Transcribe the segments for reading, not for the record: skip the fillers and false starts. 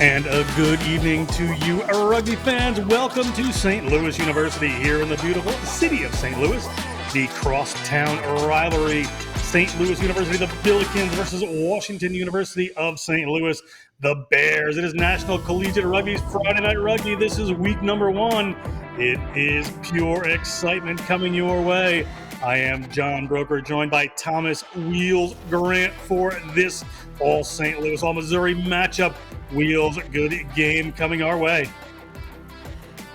And a good evening to you, rugby fans. Welcome to St. Louis University here in the beautiful city of St. Louis. The crosstown rivalry, St. Louis University, the Billikens versus Washington University of St. Louis, the Bears. It is National Collegiate Rugby's Friday Night Rugby. This is week number 1. It is pure excitement coming your way. I am John Broker, joined by Thomas Wheels Grant for this all St. Louis, all Missouri matchup. Wheels, good game coming our way.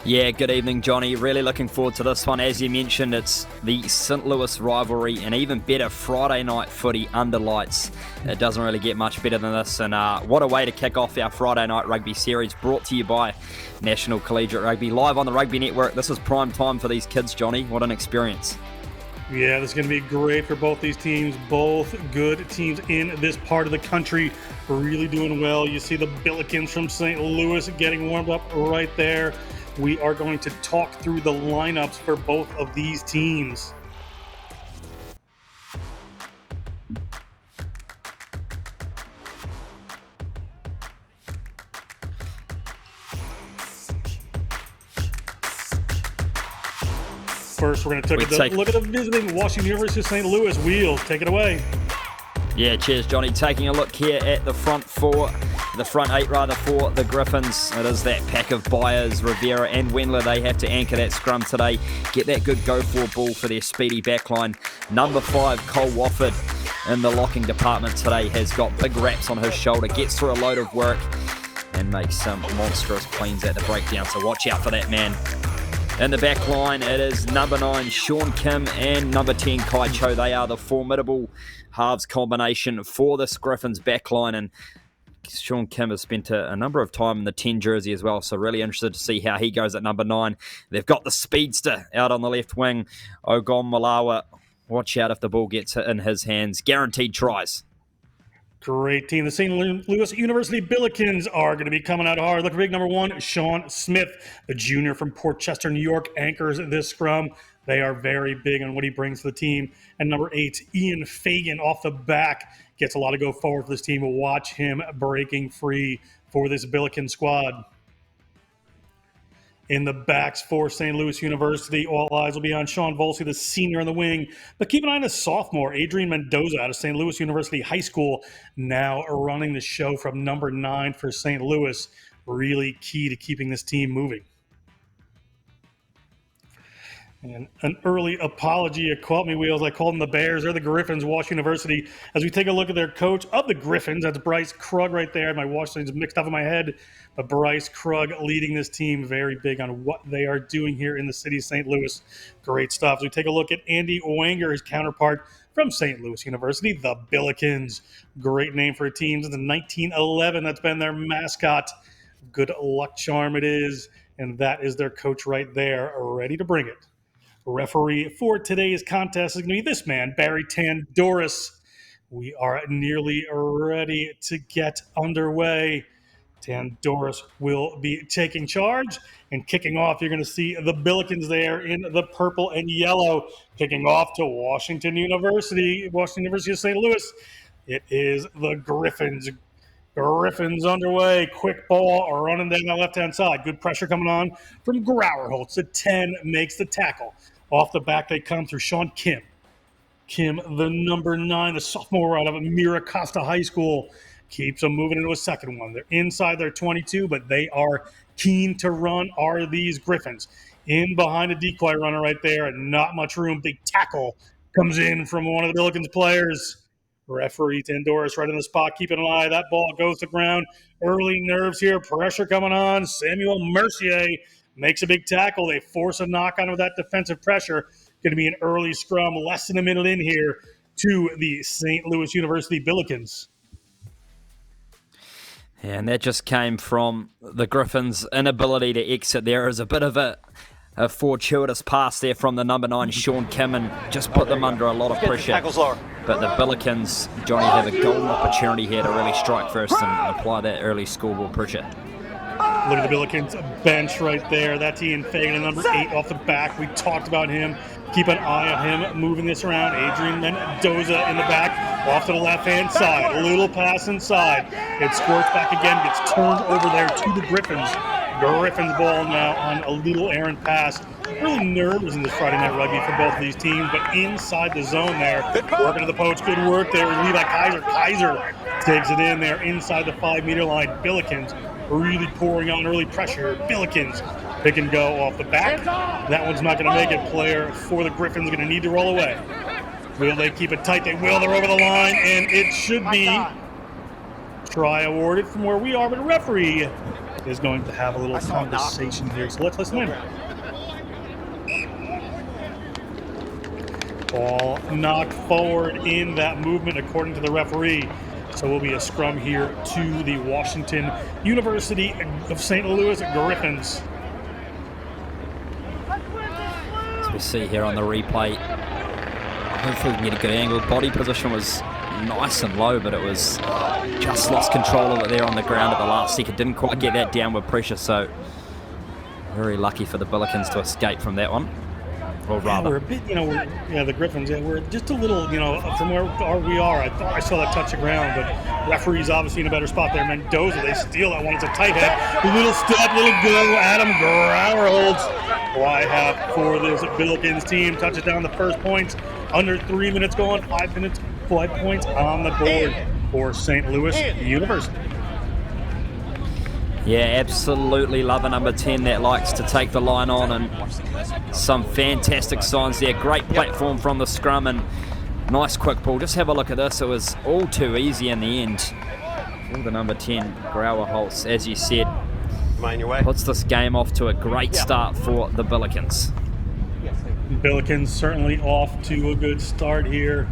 Yeah, good evening, Johnny. Really looking forward to this one. As you mentioned, it's the St. Louis rivalry, and even better, Friday night footy under lights. It doesn't really get much better than this, and what a way to kick off our Friday night rugby series, brought to you by National Collegiate Rugby, live on the Rugby Network. This is prime time for these kids, Johnny. What an experience. Yeah, this is going to be great for both these teams. Both good teams in this part of the country, really doing well. You see the Billikens from St. Louis getting warmed up right there. We are going to talk through the lineups for both of these teams. First, we're going to take a look at the visiting Washington University of St. Louis. Wheels, take it away. Yeah, cheers, Johnny. Taking a look here at the front eight for the Griffins. It is that pack of Byers, Rivera and Wendler. They have to anchor that scrum today. Get that good go-for ball for their speedy backline. Number 5, Cole Wofford in the locking department today has got big raps on his shoulder. Gets through a load of work and makes some monstrous cleans at the breakdown. So watch out for that, man. In the back line, it is number 9, Sean Kim, and number 10, Kai Cho. They are the formidable halves combination for this Griffins back line, and Sean Kim has spent a number of time in the 10 jersey as well, so really interested to see how he goes at number 9. They've got the speedster out on the left wing, Ogon Malawa. Watch out if the ball gets in his hands. Guaranteed tries. Great team. The St. Louis University Billikens are going to be coming out hard. Look big, number 1, Sean Smith, the junior from Port Chester, New York, anchors this scrum. They are very big on what he brings to the team. And number 8, Ian Fagan off the back gets a lot of go forward for this team. We'll watch him breaking free for this Billiken squad. In the backs for St. Louis University, all eyes will be on Sean Volsey, the senior on the wing. But keep an eye on the sophomore, Adrian Mendoza, out of St. Louis University High School, now running the show from number 9 for St. Louis. Really key to keeping this team moving. And an early apology, you caught me, Wheels. I called them the Bears. They're the Griffins, Washington University. As we take a look at their coach of the Griffins, that's Bryce Krug right there. My Washington's mixed up in my head. But Bryce Krug leading this team, very big on what they are doing here in the city of St. Louis. Great stuff. As we take a look at Andy Wanger, his counterpart from St. Louis University, the Billikens. Great name for a team since 1911. That's been their mascot. Good luck charm it is. And that is their coach right there, ready to bring it. Referee for today's contest is going to be this man, Barry Tandoris. We are nearly ready to get underway. Tandoris will be taking charge and kicking off. You're going to see the Billikens there in the purple and yellow, kicking off to Washington University of St. Louis. It is the Griffins. Griffins underway. Quick ball running down the left-hand side. Good pressure coming on from Grauerholtz. The 10 makes the tackle. Off the back, they come through Sean Kim. Kim, the number 9, the sophomore out of Mira Costa High School, keeps them moving into a second one. They're inside their 22, but they are keen to run, are these Griffins. In behind a decoy runner right there, and not much room. Big tackle comes in from one of the Billikens players. Referee Tandoris right in the spot, keeping an eye. That ball goes to ground. Early nerves here, pressure coming on. Samuel Mercier makes a big tackle. They force a knock on with that defensive pressure. Going to be an early scrum, less than a minute in here to the St. Louis University Billikens. And that just came from the Griffins' inability to exit. There is a bit of a fortuitous pass there from the number 9, Sean Kim, and just put them under a lot of pressure. But the Billikens, Johnny, have a golden opportunity here to really strike first and apply that early scoreboard pressure. Look at the Billikens bench right there. That's Ian Fagan, number 8 off the back. We talked about him. keep an eye on him moving this around. Adrian Mendoza in the back, off to the left-hand side. A little pass inside. It squirts back again, gets turned over there to the Griffins. Griffins ball now on a little errant pass. Really nervous in this Friday Night Rugby for both of these teams, but inside the zone there, working to the poach. Good work there with Levi Kaiser. Kaiser takes it in there inside the 5-meter line. Billikens really pouring on early pressure. Billikens pick and go off the back. That one's not going to make it. Player for the Griffins going to need to roll away. Will they keep it tight? They will. They're over the line, and it should be try awarded from where we are, but the referee is going to have a little conversation here. So let's listen in. Ball knocked forward in that movement according to the referee. So will be a scrum here to the Washington University of St. Louis Griffins. So we see here on the replay, hopefully we can get a good angle. Body position was nice and low, but it was just lost control of it there on the ground at the last second. Didn't quite get that downward pressure, so very lucky for the Billikens to escape from that one. Or rather, we're a bit, the Griffins, we're just a little, from where we are. I thought I saw that touch of ground, but referee's obviously in a better spot there. Mendoza, they steal that one. It's a tight head. A little step, little go. Adam Grauer holds fly half for this Billikens team. Touches down the first points. Under 3 minutes gone. 5 minutes, 5 points on the board for St. Louis University. Yeah, absolutely love a number 10 that likes to take the line on, and some fantastic signs there. Great platform from the scrum and nice quick pull. Just have a look at this. It was all too easy in the end. For the number 10, Grauer Holtz, as you said, puts this game off to a great start for the Billikens. Billikens certainly off to a good start here.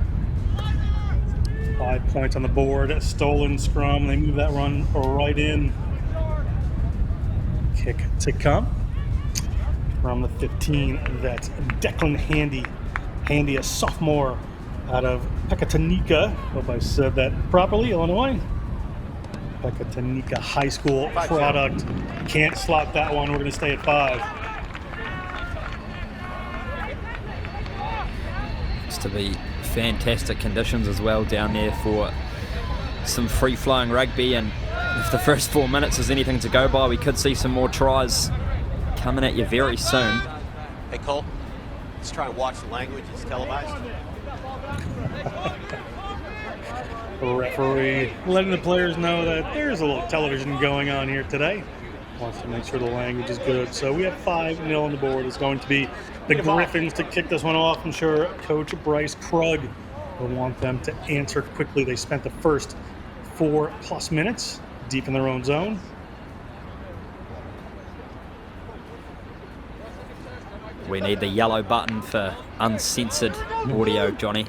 5 points on the board. A stolen scrum. They move that run right in. Kick to come from the 15. That's Declan Handy. Handy, a sophomore out of Pecatonica. Hope I said that properly, Illinois. Pecatonica High School product. Can't slot that one. We're going to stay at 5. It's to be fantastic conditions as well down there for some free-flowing rugby, and if the first 4 minutes is anything to go by, we could see some more tries coming at you very soon. Hey Cole, let's try and watch the language. It's televised. Referee letting the players know that there's a little television going on here today. Wants to make sure the language is good. So we have 5-0 on the board. It's going to be the Griffins to kick this one off. I'm sure Coach Bryce Krug will want them to answer quickly. They spent the first 4+ minutes deep in their own zone. We need the yellow button for uncensored audio, Johnny.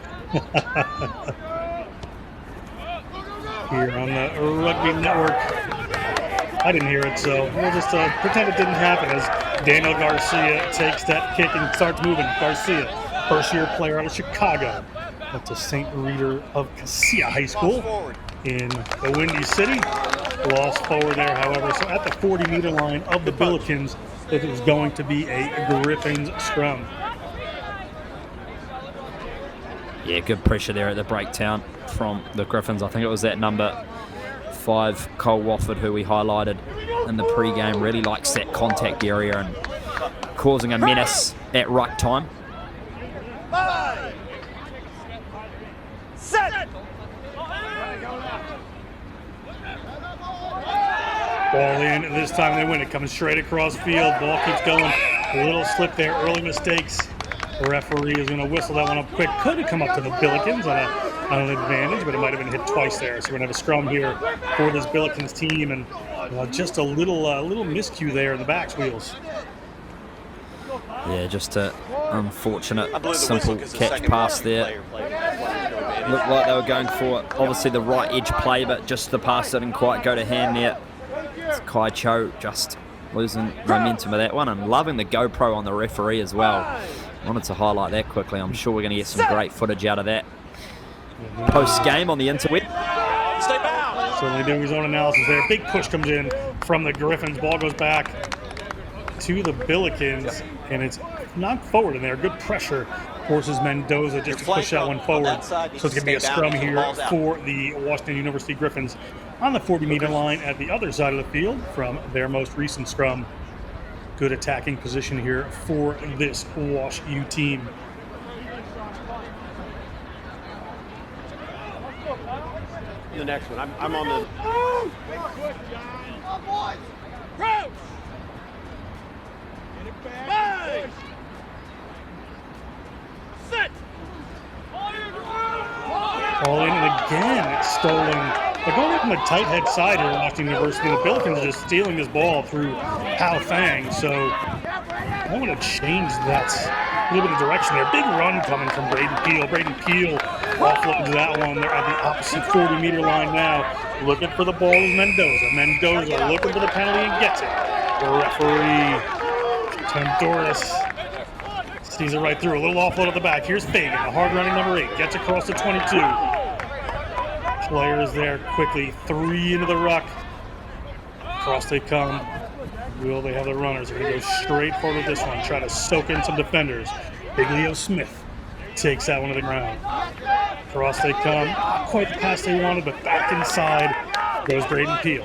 Here on the Rugby Network. I didn't hear it, so we'll just pretend it didn't happen as Daniel Garcia takes that kick and starts moving. Garcia, first-year player out of Chicago. That's a St. Rita of Cassia High School in the Windy City. Lost forward there, however. So at the 40-meter line of the Billikens, it is going to be a Griffins scrum. Yeah, good pressure there at the breakdown from the Griffins. I think it was that number 5, Cole Wofford, who we highlighted in the pre-game. Really likes that contact area and causing a menace at right time. 5, 7. Ball in. This time they win it. Coming straight across field. Ball keeps going. A little slip there. Early mistakes. The referee is going to whistle that one up quick. Could have come up to the Billikens on an advantage, but it might have been hit twice there. So we're going to have a scrum here for this Billikens team, and just a little miscue there in the backs wheels. Yeah, just an unfortunate simple catch pass there. Looked like they were going for obviously the right edge play, but just the pass didn't quite go to hand there. It's Kai Cho just losing momentum of that one, and loving the GoPro on the referee as well. Wanted to highlight that quickly. I'm sure we're going to get some great footage out of that post-game on the interweb. Stay bound. Certainly doing his own analysis there. Big push comes in from the Griffins. Ball goes back to the Billikens, and it's knocked forward in there. Good pressure forces Mendoza just to push that one forward. So it's going to be a scrum here for the Washington University Griffins on the 40-meter line at the other side of the field from their most recent scrum. Good attacking position here for this Wash U team. The next one. I'm on the. All in, and again, it's stolen. They're going from a tight head side here at Washington University. The Billikens are just stealing this ball through Hao Fang. So I want to change that a little bit of direction there. Big run coming from Braden Peel. Braden Peel offloads that one. They're at the opposite 40-meter line now. Looking for the ball is Mendoza. Mendoza looking for the penalty and gets it. The referee, Tendoris, sees it right through. A little offload at the back. Here's Fagan, the hard-running number 8. Gets across the 22. Players there quickly. 3 into the ruck. Across they come. Will they have the runners? They're going to go straight forward with this one. Try to soak in some defenders. Big Leo Smith takes that one to the ground. Across they come. Not quite the pass they wanted, but back inside goes Braden Peel.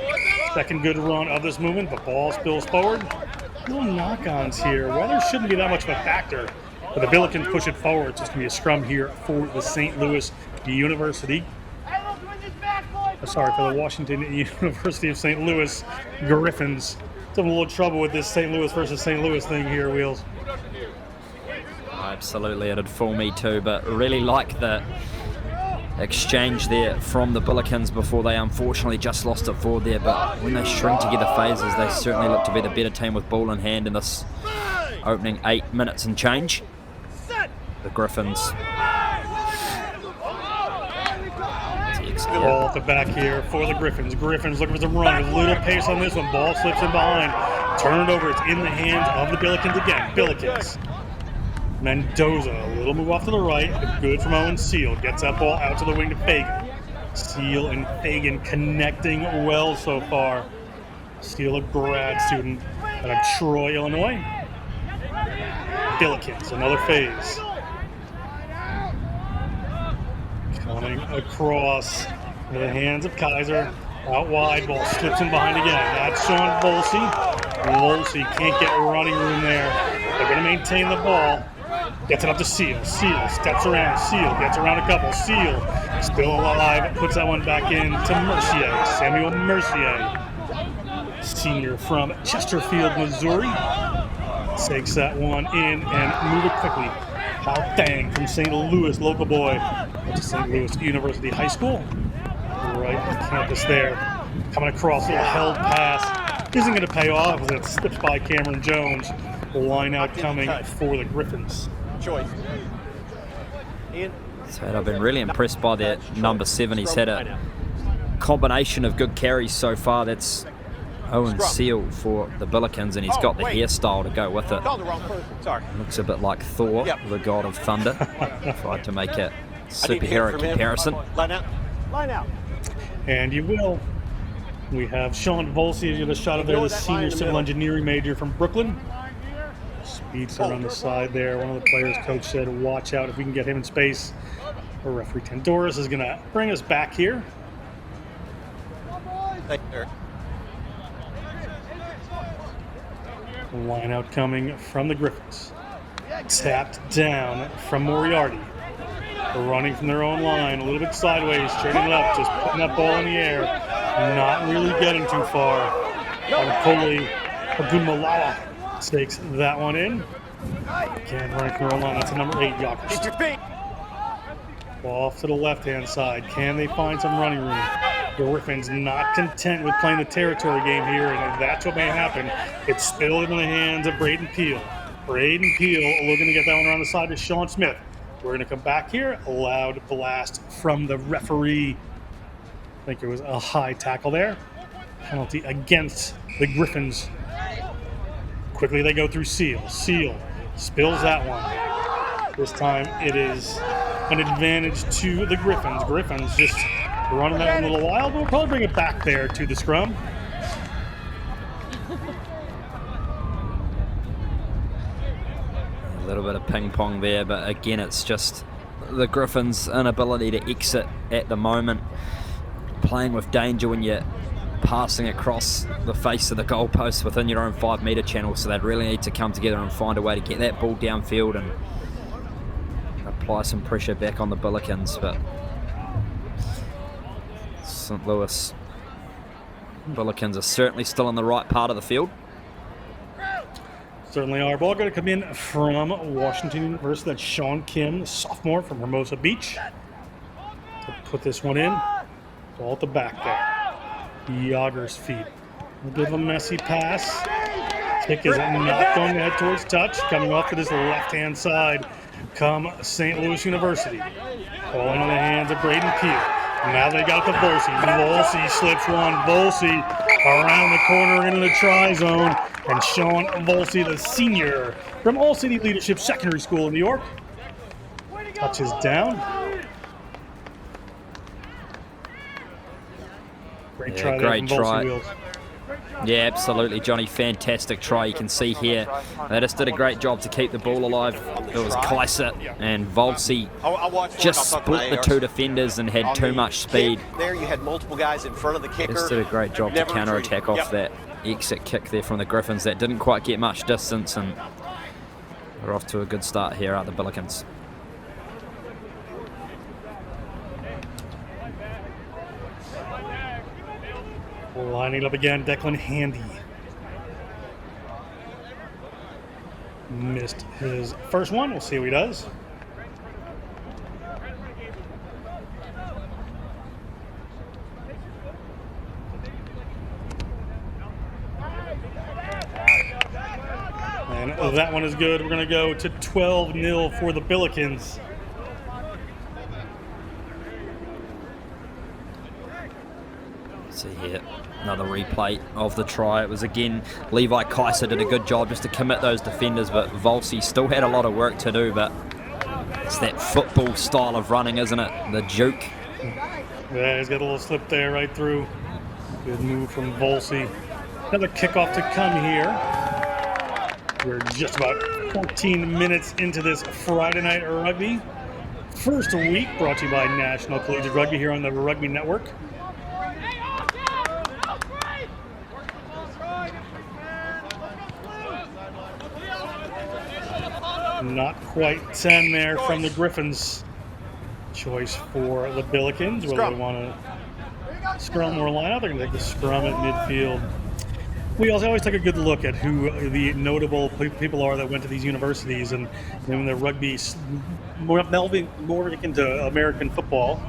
Second good run of this movement. The ball spills forward. Little knock-ons here. Weather shouldn't be that much of a factor, but the Billikens push it forward. So it's going to be a scrum here for the St. Louis University. For the Washington University of St. Louis Griffins. Some a little trouble with this St. Louis versus St. Louis thing here, Wheels. Absolutely, it'd fool me too, but really like the exchange there from the Billikens before they unfortunately just lost it forward there. But when they string together phases, they certainly look to be the better team with ball in hand in this opening 8 minutes and change. The Griffins. Ball at the back here for the Griffins. Griffins looking for some run. A little pace on this one. Ball slips in behind. Turned over. It's in the hands of the Billikens again. Billikens. Mendoza, a little move off to the right. Good from Owen Seal. Gets that ball out to the wing to Fagan. Seal and Fagan connecting well so far. Seal, a grad student out of Troy, Illinois. Billikens, another phase. Coming across into the hands of Kaiser. Out wide, ball slips in behind again. That's Sean Volsey. Volsey can't get running room there. They're going to maintain the ball. Gets it up to Seal. Seal steps around. Seal gets around a couple. Seal still alive. Puts that one back in to Mercier. Samuel Mercier, senior from Chesterfield, Missouri. Takes that one in and move it quickly. Hao Fang from St. Louis, local boy. Went to St. Louis University High School. Right on campus there. Coming across, a little held pass. Isn't going to pay off as it slips by Cameron Jones. The line out coming for the Griffins. Choice. So I've been really impressed by that number 7. He's had a combination of good carries so far. That's Owen Seal for the Billikens, and he's got the hairstyle to go with it. Looks a bit like Thor, the god of thunder. Tried to make a superhero comparison. Line out. Line out. And you will. We have Sean Volsey, you get a shot of there, the senior civil engineering major from Brooklyn. Speeds around the side there. One of the players, coach said, watch out if we can get him in space. Our referee Tendoris is going to bring us back here. Line out coming from the Griffins. Tapped down from Moriarty. Running from their own line, a little bit sideways, straighten it up, just putting that ball in the air. Not really getting too far. Poli Ogunmalawa takes that one in. Again, running from their own line, that's a number 8, Yockers. Ball off to the left-hand side. Can they find some running room? Griffins not content with playing the territory game here, and if that's what may happen, it's spilled into the hands of Braden Peel. Braden Peel looking to get that one around the side to Sean Smith. We're going to come back here. A loud blast from the referee. I think it was a high tackle there. Penalty against the Griffins. Quickly they go through Seal. Seal spills that one. This time it is an advantage to the Griffins. Griffins just running that one a little while, but we'll probably bring it back there to the scrum. little bit of ping pong there, but again, it's just the Griffins' inability to exit at the moment. Playing with danger when you're passing across the face of the goalpost within your own 5 metre channel, so they'd really need to come together and find a way to get that ball downfield and apply some pressure back on the Billikens. But St. Louis Billikens are certainly still in the right part of the field. Certainly are. Ball going to come in from Washington University. That's Sean Kim, sophomore from Hermosa Beach. To put this one in. Ball at the back there. Yager's feet. A bit of a messy pass. Kick is not going to head towards touch. Coming off to this left-hand side come St. Louis University. Falling on the hands of Braden Peel. Now they got the Volsey. Volsey slips one. Volsey around the corner into the try zone. And Sean Volsey, the senior from All City Leadership Secondary School in New York, touches down. Great try there from Volsey Wheels. Yeah, absolutely, Johnny. Fantastic try. You can see here they just did a great job to keep the ball alive. It was Kleiser and Volsey just split the two defenders and had too much speed. There you had multiple guys in front of the kicker. Just did a great job to counter-attack off that exit kick there from the Griffins that didn't quite get much distance, and we're off to a good start here at the Billikens. Lining up again, Declan Handy. Missed his first one. We'll see what he does. And that one is good. We're going to go to 12-0 for the Billikens. See here, another replay of the try. It was again, Levi Kleiser did a good job just to commit those defenders, but Volsey still had a lot of work to do, but it's that football style of running, isn't it? The juke. Yeah, he's got a little slip there right through. Good move from Volsey. Another kickoff to come here. We're just about 14 minutes into this Friday Night Rugby. First week brought to you by National Collegiate Rugby here on the Rugby Network. Not quite 10 there from the Griffins. Choice for the Billikens. Whether they want to scrum or line up, they're going to take the scrum at midfield. We also always take a good look at who the notable people are that went to these universities, and when the rugby's melting more into American football,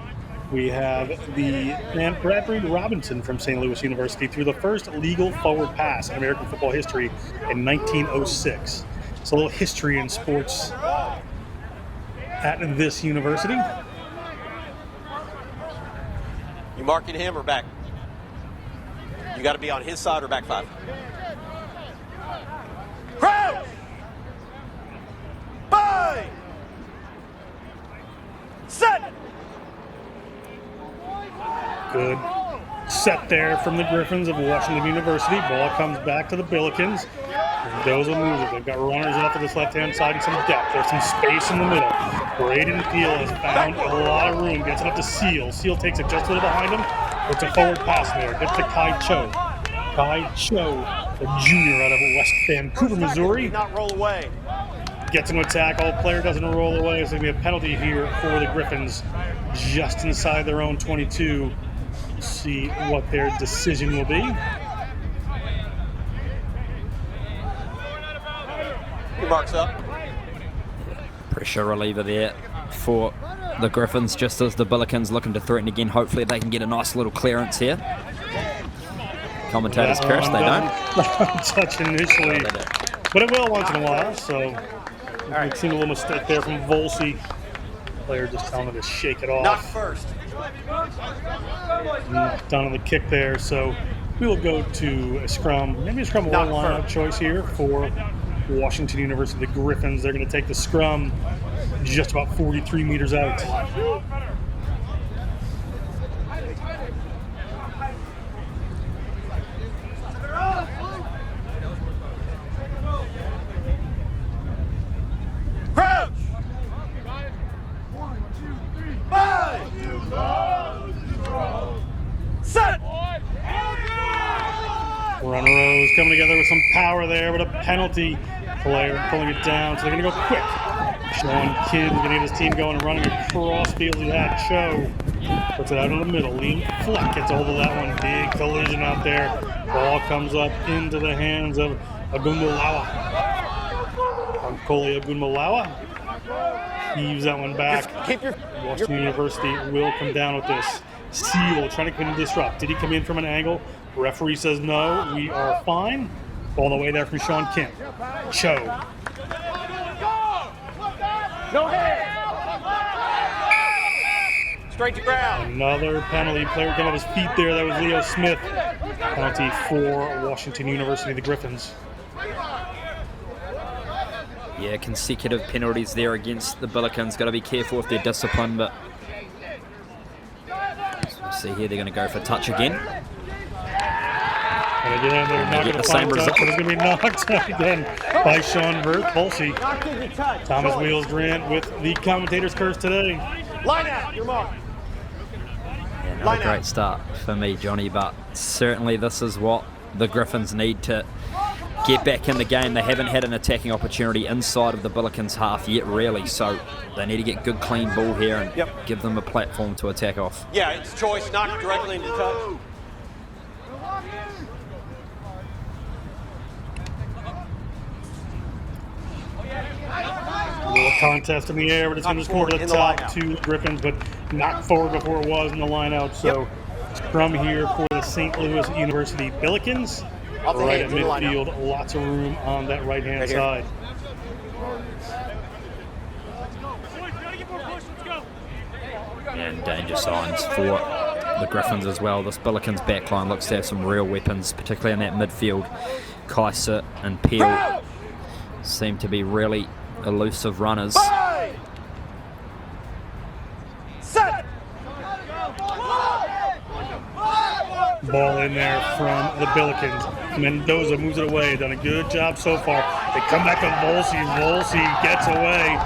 we have the man Bradbury Robinson from St. Louis University threw the first legal forward pass in American football history in 1906. So a little history in sports at this university. You marking him or back? You got to be on his side or back five. Crouch! Bind! Set! Good set there from the Griffins of Washington University. Ball comes back to the Billikens. And goes a mover. They've got runners off to this left-hand side and some depth. There's some space in the middle. Braden Peel has found a lot of room. Gets it up to Seal. Seal takes it just a little behind him. Puts a forward pass there. Gets to Kai Cho. Kai Cho, a junior out of West Vancouver, Missouri. Not roll away. Gets into a tackle. Player doesn't roll away. So there's going to be a penalty here for the Griffins just inside their own 22. See what their decision will be. He marks up. Pressure reliever there for the Griffins, just as the Billikens looking to threaten again. Hopefully they can get a nice little clearance here. Commentators curse, they don't. Touch initially, but it will once in a while, so we've seen a little mistake there from Volsey. Player just telling him to shake it off. Not first. Down on the kick there, so we will go to a scrum. Maybe a scrum one lineup choice here for Washington University. The Griffins, they're going to take the scrum just about 43 meters out. coming together with some power there, but a penalty. Player pulling it down, so they're going to go quick. Sean Kidd is going to get his team going and running across field. He had Cho. Puts it out in the middle. Liam Fleck gets hold of that one. Big collision out there. Ball comes up into the hands of Agunmulawa. Ankoli Agunmulawa heaves that one back. Washington University will come down with this. Seal trying to come in and disrupt. Did he come in from an angle? Referee says no. We are fine. All the way there from Sean Kim. Cho. No hands. Straight to ground. Another penalty. Player came off his feet there. That was Leo Smith. Penalty for Washington University, the Griffins. Yeah, consecutive penalties there against the Billikens. Got to be careful if they're disciplined, but see here they're going to go for touch again. And again, they're not going to find touch, but it's going to be knocked out again by Sean Volsey. Thomas Wheels Grant with the commentator's curse today. Line out, your mark. Yeah, not a great start for me, Johnny, but certainly this is what the Griffins need to get back in the game. They haven't had an attacking opportunity inside of the Billikens half yet, really, so they need to get good, clean ball here and give them a platform to attack off. Yeah, it's choice, not directly into touch. A little contest in the air, but it's going to come over the top to Griffins, but not forward before it was in the line out. So scrum here for the St. Louis University Billikens. Right at midfield, lots of room on that right-hand side. And danger signs for the Griffins as well. This Billikens backline looks to have some real weapons, particularly in that midfield. Kaiser and Peel seem to be really elusive runners. Ball in there from the Billikens. Mendoza moves it away. Done a good job so far. They come back to Volsey. Volsey gets away.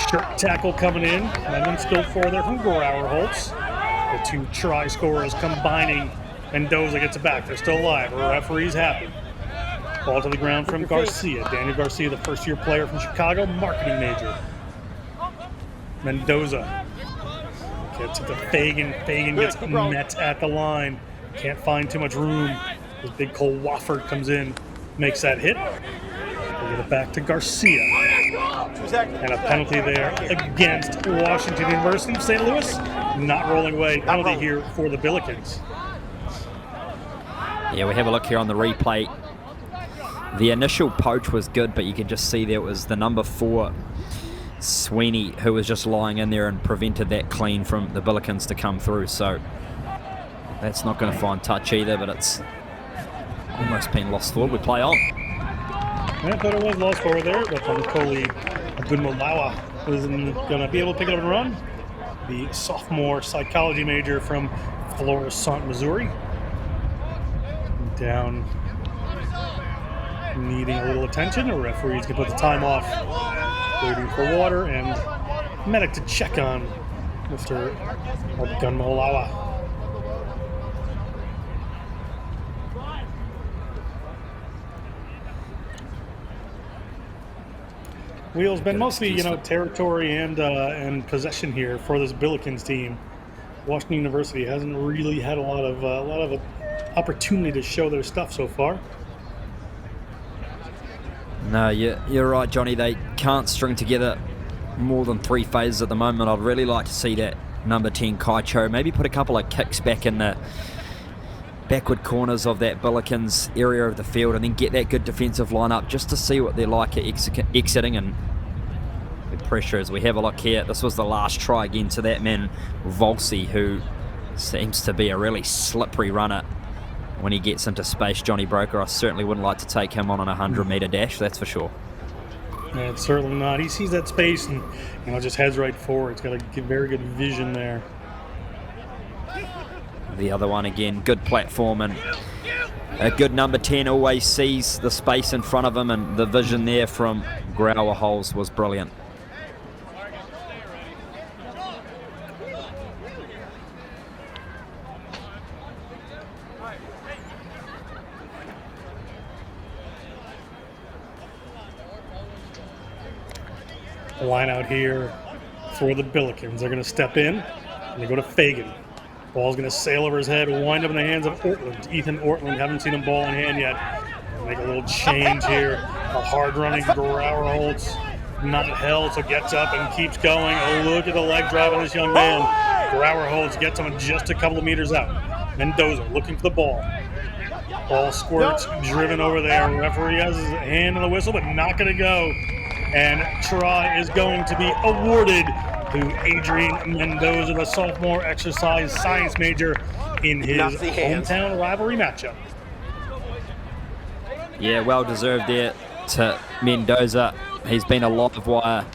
Shirt tackle coming in. And then still four there from Grauer-Holtz. The two try scorers combining. Mendoza gets it back. They're still alive. Referee's happy. Ball to the ground from Garcia. Daniel Garcia, the first-year player from Chicago, marketing major. Mendoza gets it to Fagan. Fagan gets met at the line. Can't find too much room. This big Cole Wofford comes in, makes that hit. We'll get it back to Garcia. And a penalty there against Washington University. St. Louis not rolling away. Penalty here for the Billikens. Yeah, we have a look here on the replay. The initial poach was good, but you could just see there was the number 4, Sweeney, who was just lying in there and prevented that clean from the Billikens to come through. So that's not going to find touch either, but it's almost been lost forward. We play on. I thought it was lost forward there, but Ankoli Agunmulawa isn't going to be able to pick it up and run. The sophomore psychology major from Florissant, Missouri. Down, needing a little attention. The referee's going to put the time off, waiting for water and medic to check on Mr. Agunmulawa. Wheels been mostly, territory and possession here for this Billikens team. Washington University hasn't really had a lot of opportunity to show their stuff so far. No, you're right, Johnny. They can't string together more than 3 phases at the moment. I'd really like to see that number 10 Kai Cho maybe put a couple of kicks back in the backward corners of that Billikens area of the field and then get that good defensive lineup just to see what they're like at exiting and the pressure as we have a look here. This was the last try again to that man Volsey, who seems to be a really slippery runner when he gets into space. Johnny Broker, I certainly wouldn't like to take him on a 100-meter dash, that's for sure. Yeah, it's certainly not. He sees that space and just heads right forward. He's got a very good vision there. The other one again, good platform, and a good number 10 always sees the space in front of him, and the vision there from Grauer-Holtz was brilliant. Line out here for the Billikens. They're going to step in, and they go to Fagan. Ball's going to sail over his head, wind up in the hands of Ortland. Ethan Ortland, haven't seen him ball in hand yet. Make a little change here. A hard-running Grauerholtz, not held, so gets up and keeps going. Oh, look at the leg drive on this young man. Grauerholtz gets him just a couple of meters out. Mendoza looking for the ball. Ball squirts, driven over there. Referee has his hand on the whistle, but not going to go. And try is going to be awarded to Adrian Mendoza, the sophomore exercise science major, in his hometown rivalry matchup. Yeah, well deserved there to Mendoza. He's been a live wire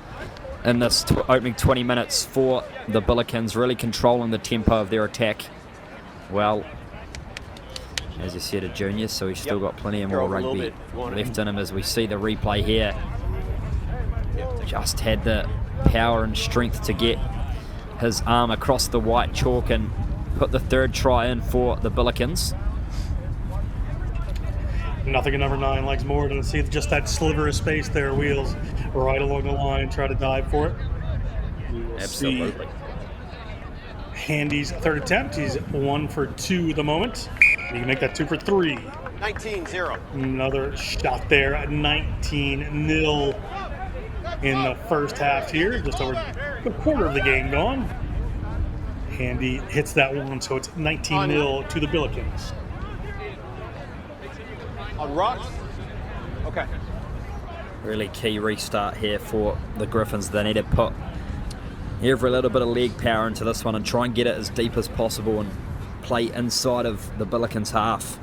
in this opening 20 minutes for the Billikens, really controlling the tempo of their attack. Well, as you said, a junior, so he's still got plenty of more rugby left in him as we see the replay here. Just had the power and strength to get his arm across the white chalk and put the third try in for the Billikens. Nothing at number 9 likes more than to see just that sliver of space there, Wheels, right along the line, try to dive for it. Absolutely. Handy's third attempt. He's 1 for 2 at the moment. He can make that 2 for 3. 19-0. Another shot there at 19-0 in the first half here. Just over a quarter of the game gone. Handy hits that one, so it's 19-0 to the Billikens. On rocks? Okay. Really key restart here for the Griffins. They need to put every little bit of leg power into this one and try and get it as deep as possible and play inside of the Billikens half.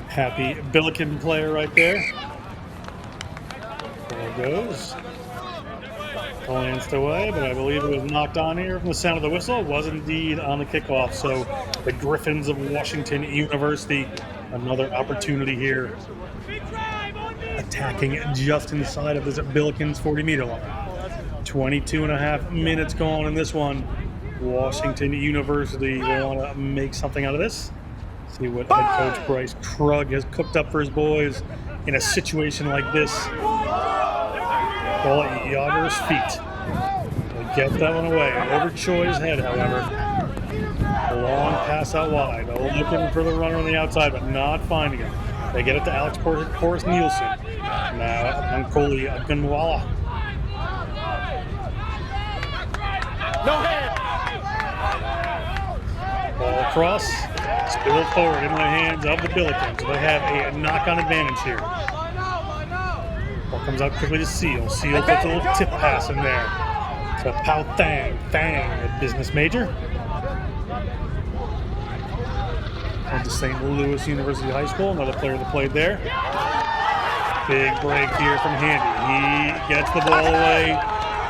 Happy Billiken player right there. There it goes. Glanced away, but I believe it was knocked on here from the sound of the whistle. It was indeed on the kickoff. So the Griffins of Washington University, another opportunity here. Attacking just inside of this Billikens 40-meter line. 22 and a half minutes gone in this one. Washington University will want to make something out of this. See what head coach Bryce Krug has cooked up for his boys in a situation like this. Ball at Yager's feet. They get that one away. Over Choi's head, however. A long pass out wide. They're looking for the runner on the outside, but not finding him. They get it to Alex Horace Nielsen. Now, Ankoli Agunwala. No hand. Ball across. Spilled forward into the hands of the Billikens. They have a knock-on advantage here. Ball comes out quickly to Seal. Seal puts a little tip pass in there to Pao Thang. Thang, a business major. Went to St. Louis University High School, another player that played there. Big break here from Handy. He gets the ball away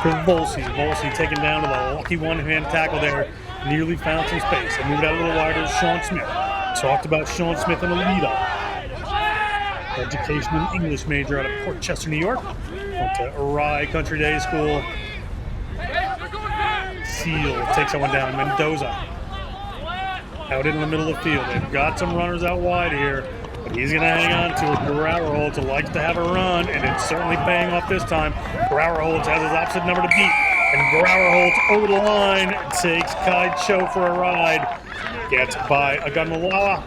to Volsey. Volsey taken down to the lucky one-hand tackle there. Nearly found some space. And moved out a little wider to Sean Smith. Talked about Sean Smith in the lead-up. Education and English major out of Port Chester, New York. Went to Rye Country Day School. Seal takes that one down. Mendoza out in the middle of the field. They've got some runners out wide here, but he's going to hang on to it. Grauerholtz likes to have a run, and it's certainly paying off this time. Grauerholtz has his opposite number to beat, and Grauerholtz over the line takes Kai Cho for a ride. Gets by Agunwala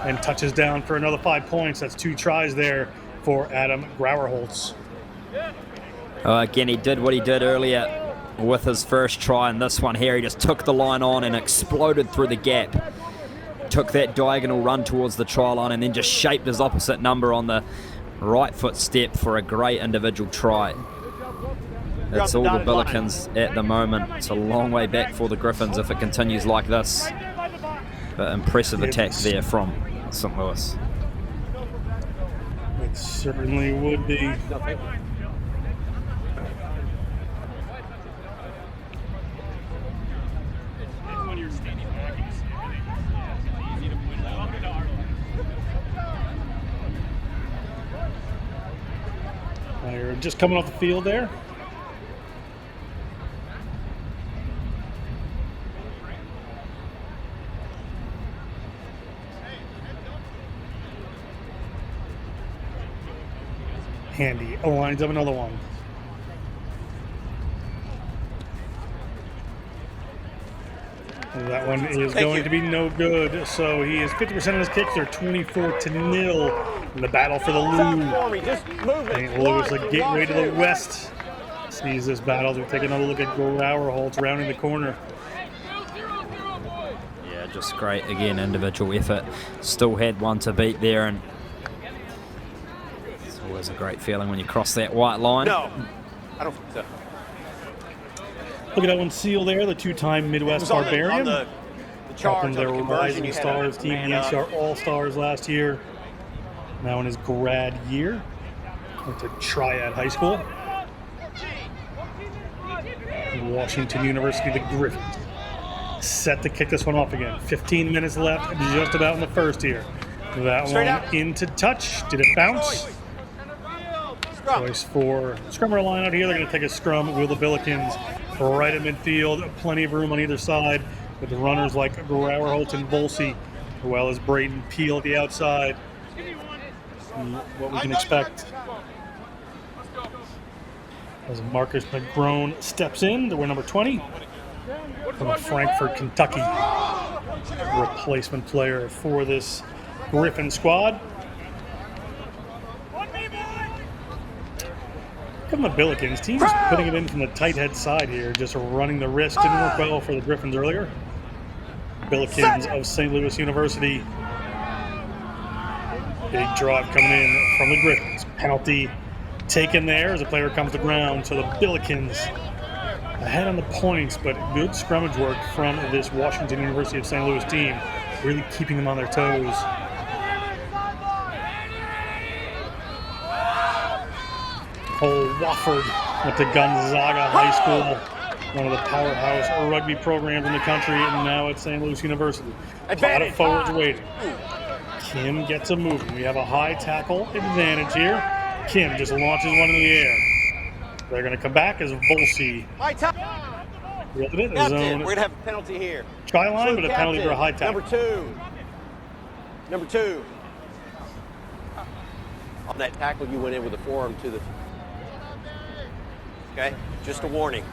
and touches down for another 5 points. That's 2 tries there for Adam Grauerholtz. Again, he did what he did earlier with his first try, and this one here, he just took the line on and exploded through the gap. Took that diagonal run towards the try line and then just shaped his opposite number on the right foot step for a great individual try. That's all the Billikens at the moment. It's a long way back for the Griffins if it continues like this. But impressive attack there from St. Louis. It certainly would be. They're just coming off the field there. Handy lines up another one. That one is going to be no good. So he is 50% of his kicks. They're 24-0 in the battle for the Lou. St. Louis, a gateway to the West, sees this battle. We take another look at Grauerholtz rounding the corner. Yeah, just great again. Individual effort. Still had one to beat there, and it's always a great feeling when you cross that white line. No, I don't think so. Look at that one seal there, the two-time Midwest Barbarian. The charge, their the Rising Stars team, the NCR All-Stars last year. Now in his grad year. Went to Triad High School. Washington University, the Griffins. Set to kick this one off again. 15 minutes left, just about in the first here. That Straight one out. into touch. Did it bounce? Choice for scrummer line out here. They're going to take a scrum with the Billikens right at midfield. Plenty of room on either side with the runners like Grauerholtz and Volsey, as well as Braden Peel at the outside. What we can expect as Marcus McGrone steps in to wear number 20 from Frankfort, Kentucky. Replacement player for this Griffin squad. Come the Billikens. Team's putting it in from the tight head side here, just running the risk. Didn't work well for the Griffins earlier. Billikens of St. Louis University. Big drive coming in from the Griffins. Penalty taken there as the player comes to ground. So the Billikens ahead on the points, but good scrummage work from this Washington University of St. Louis team, really keeping them on their toes. Cole Wofford went to Gonzaga High School, one of the powerhouse rugby programs in the country, and now at St. Louis University. A lot of forwards waiting. Kim gets a moving. We have a high tackle advantage here. Kim just launches one in the air. They're going to come back as Volsey. We're going to have a penalty here. Try line, but a penalty for a high tackle. Number two. On that tackle, you went in with a forearm to the... Okay, just a warning.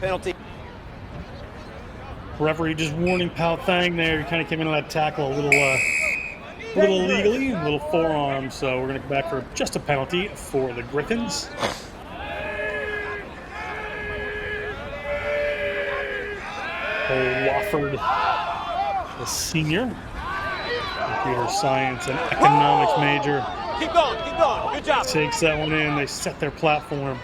Penalty. Referee just warning Pao Thang there. He kind of came into that tackle a little illegally, a little forearm. So we're going to come back for just a penalty for the Griffins. Wofford, the senior, computer science and economics major. Keep going. Good job. Takes that one in. They set their platform.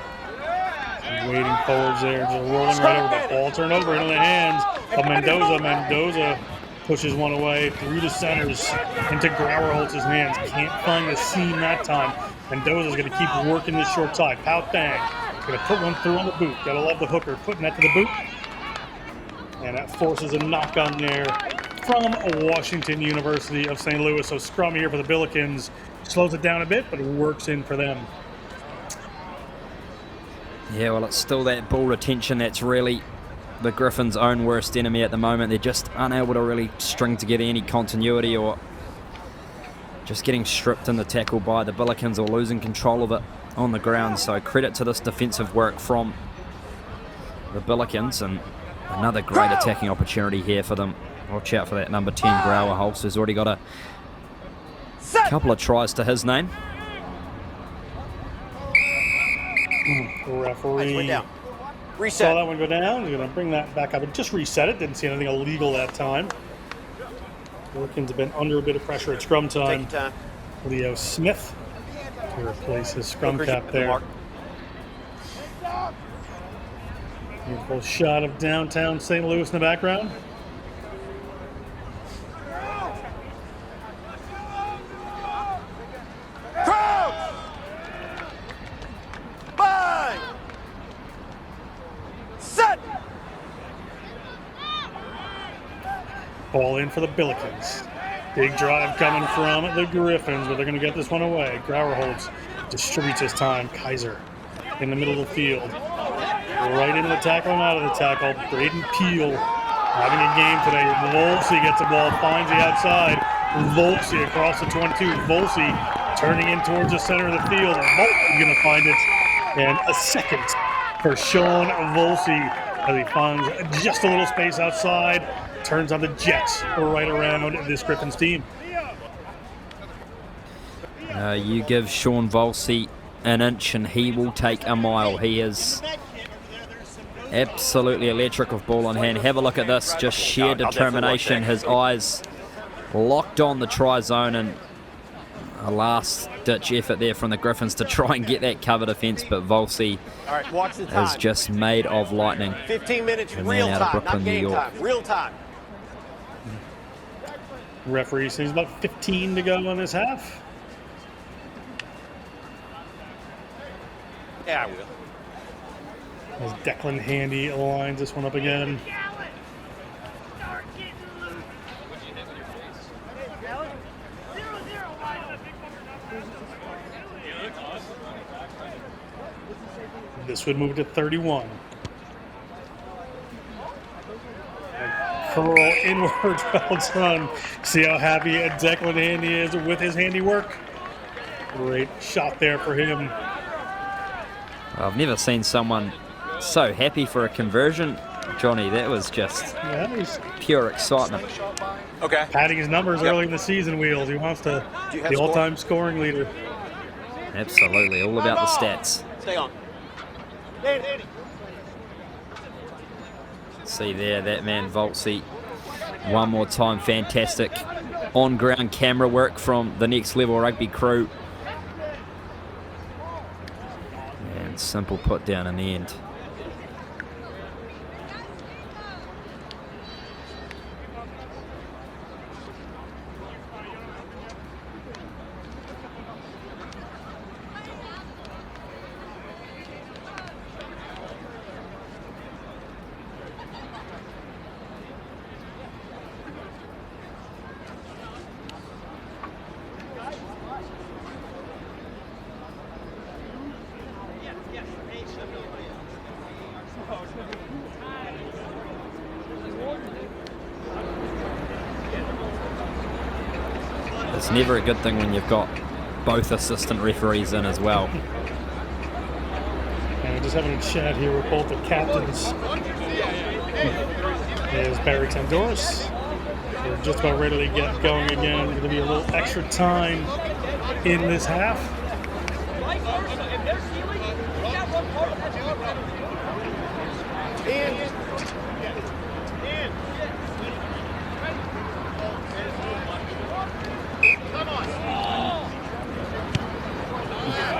Waiting forwards there, just rolling right over the ball. Turn over into the hands of Mendoza. Mendoza pushes one away through the centers into Grauerholtz's hands. Can't find the seam that time. Mendoza's going to keep working this short side. Pao Thang going to put one through on the boot. Got to love the hooker putting that to the boot. And that forces a knock on there from Washington University of St. Louis. So scrum here for the Billikens. Slows it down a bit, but it works in for them. Yeah, well, it's still that ball retention that's really the Griffins' own worst enemy at the moment. They're just unable to really string together any continuity, or just getting stripped in the tackle by the Billikens or losing control of it on the ground. So credit to this defensive work from the Billikens, and another great attacking opportunity here for them. Watch out for that number 10, Grauerholtz, who's already got a couple of tries to his name. Referee saw that one go down. He's going to bring that back up and just reset it. Didn't see anything illegal that time. Billikens have been under a bit of pressure at scrum time. Leo Smith to replace his scrum cap there. Beautiful shot of downtown St. Louis in the background. Ball in for the Billikens. Big drive coming from the Griffins, but they're going to get this one away. Grauerholtz distributes his time. Kaiser in the middle of the field. Right into the tackle and out of the tackle. Braden Peel having a game today. Volsey gets the ball, finds the outside. Volsey across the 22. Volsey Turning in towards the center of the field. Volsey's going to find it. And a second for Sean Volsey as he finds just a little space outside. Turns on the Jets right around this Griffins team. You give Sean Volsey an inch and he will take a mile. He is absolutely electric with ball in hand. Have a look at this, just sheer determination. His eyes locked on the try zone, and a last-ditch effort there from the Griffins to try and get that cover defence, but Volsey is just made of lightning. 15 minutes, The real man out of time, Brooklyn, not New game York. time, real time. Referee says about 15 to go on this half. Yeah, I will. As Declan Handy lines this one up again. This would move to 31. Curl inward, well done. See how happy Declan Handy is with his handiwork. Great shot there for him. I've never seen someone so happy for a conversion, Johnny. That was just He's pure excitement. Okay. padding his numbers early in the season, Wheels. He wants to Do you have the score? all-time scoring leader. Absolutely, all about the stats. Stay on. See there, that man Volsey, one more time, fantastic on-ground camera work from the Next Level Rugby crew. And simple put down in the end. It's never a good thing when you've got both assistant referees in as well. And we're just having a chat here with both the captains. There's Barry Tandoris. We're just about ready to get going again. There's going to be a little extra time in this half.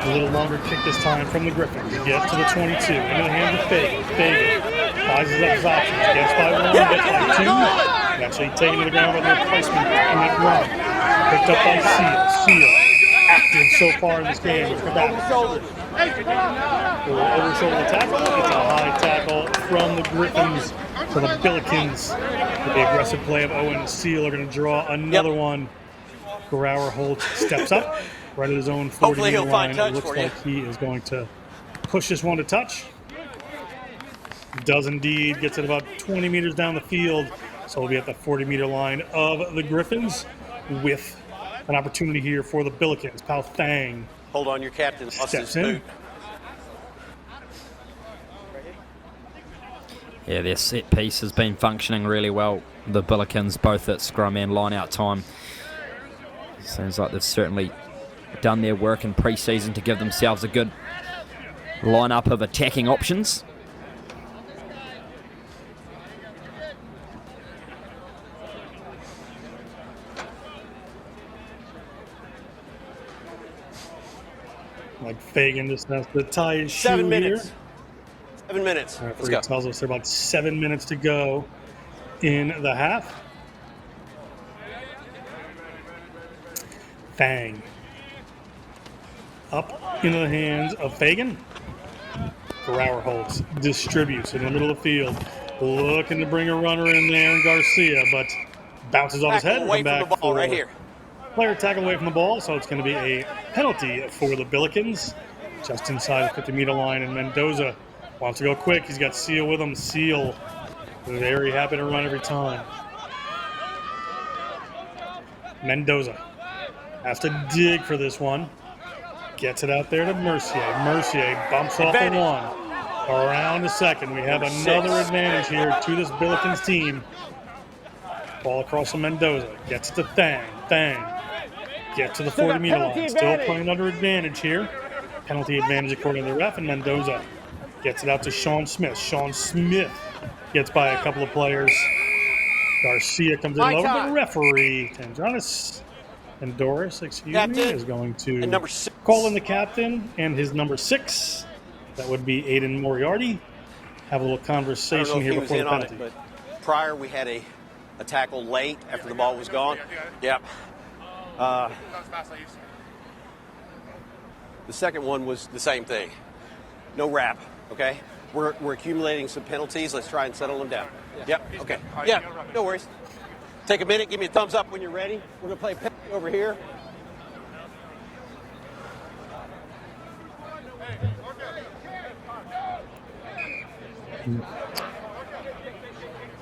A little longer kick this time from the Griffins. Gets to the 22. Into the hands of Fagan. Fagan rises up his options. Gets by one, gets by two. Actually taken to the ground by the replacement in that run. Picked up by Seal. Seal active so far in this game. Look at that. Over shoulder tackle. It's a high tackle from the Griffins. So the Billikens, with the aggressive play of Owen and Seal, are going to draw another one. Grauer Holt steps up. Right at his own 40 Hopefully he'll find touch It looks for you. like he is going to push this one to touch. Does indeed. Gets it about 20 meters down the field. So we'll be at the 40-meter line of the Griffins with an opportunity here for the Billikens. Pao Thang Hold on, your captain lost his steps in. boot. Yeah, their set piece has been functioning really well. The Billikens, both at scrum and line-out time. Seems like they've certainly done their work in pre-season to give themselves a good lineup of attacking options. Like Fagan just has to tie his 7 shoe minutes. here. 7 minutes. Let's Referee go. tells us there are about 7 minutes to go in the half. Fang. Up into the hands of Fagan. Grauer Holtz distributes in the middle of the field. Looking to bring a runner in there in Garcia, but bounces off his head. Away Come from back the ball for right here. player tackle away from the ball, so it's going to be a penalty for the Billikens. Just inside the 50-meter line, and Mendoza wants to go quick. He's got Seal with him. Seal very happy to run every time. Mendoza Has to dig for this one. Gets it out there to Mercier. Mercier bumps off the one. Around the second. We have another advantage here to this Billikens team. Ball across to Mendoza. Gets it to Thang. Thang. Get to the 40-meter line. Still playing under advantage here. Penalty advantage according to the ref. And Mendoza gets it out to Sean Smith. Sean Smith gets by a couple of players. Garcia comes in over. The referee, Tandronis and Doris, is going to call in the captain and his number 6. That would be Aiden Moriarty. Have a little conversation here before the penalty. But prior, we had a tackle late after the ball was gone. Yep. The second one was the same thing. No wrap, okay? We're accumulating some penalties. Let's try and settle them down. Yep, okay. Yeah, no worries. Take a minute. Give me a thumbs up when you're ready. We're going to play penalty over here.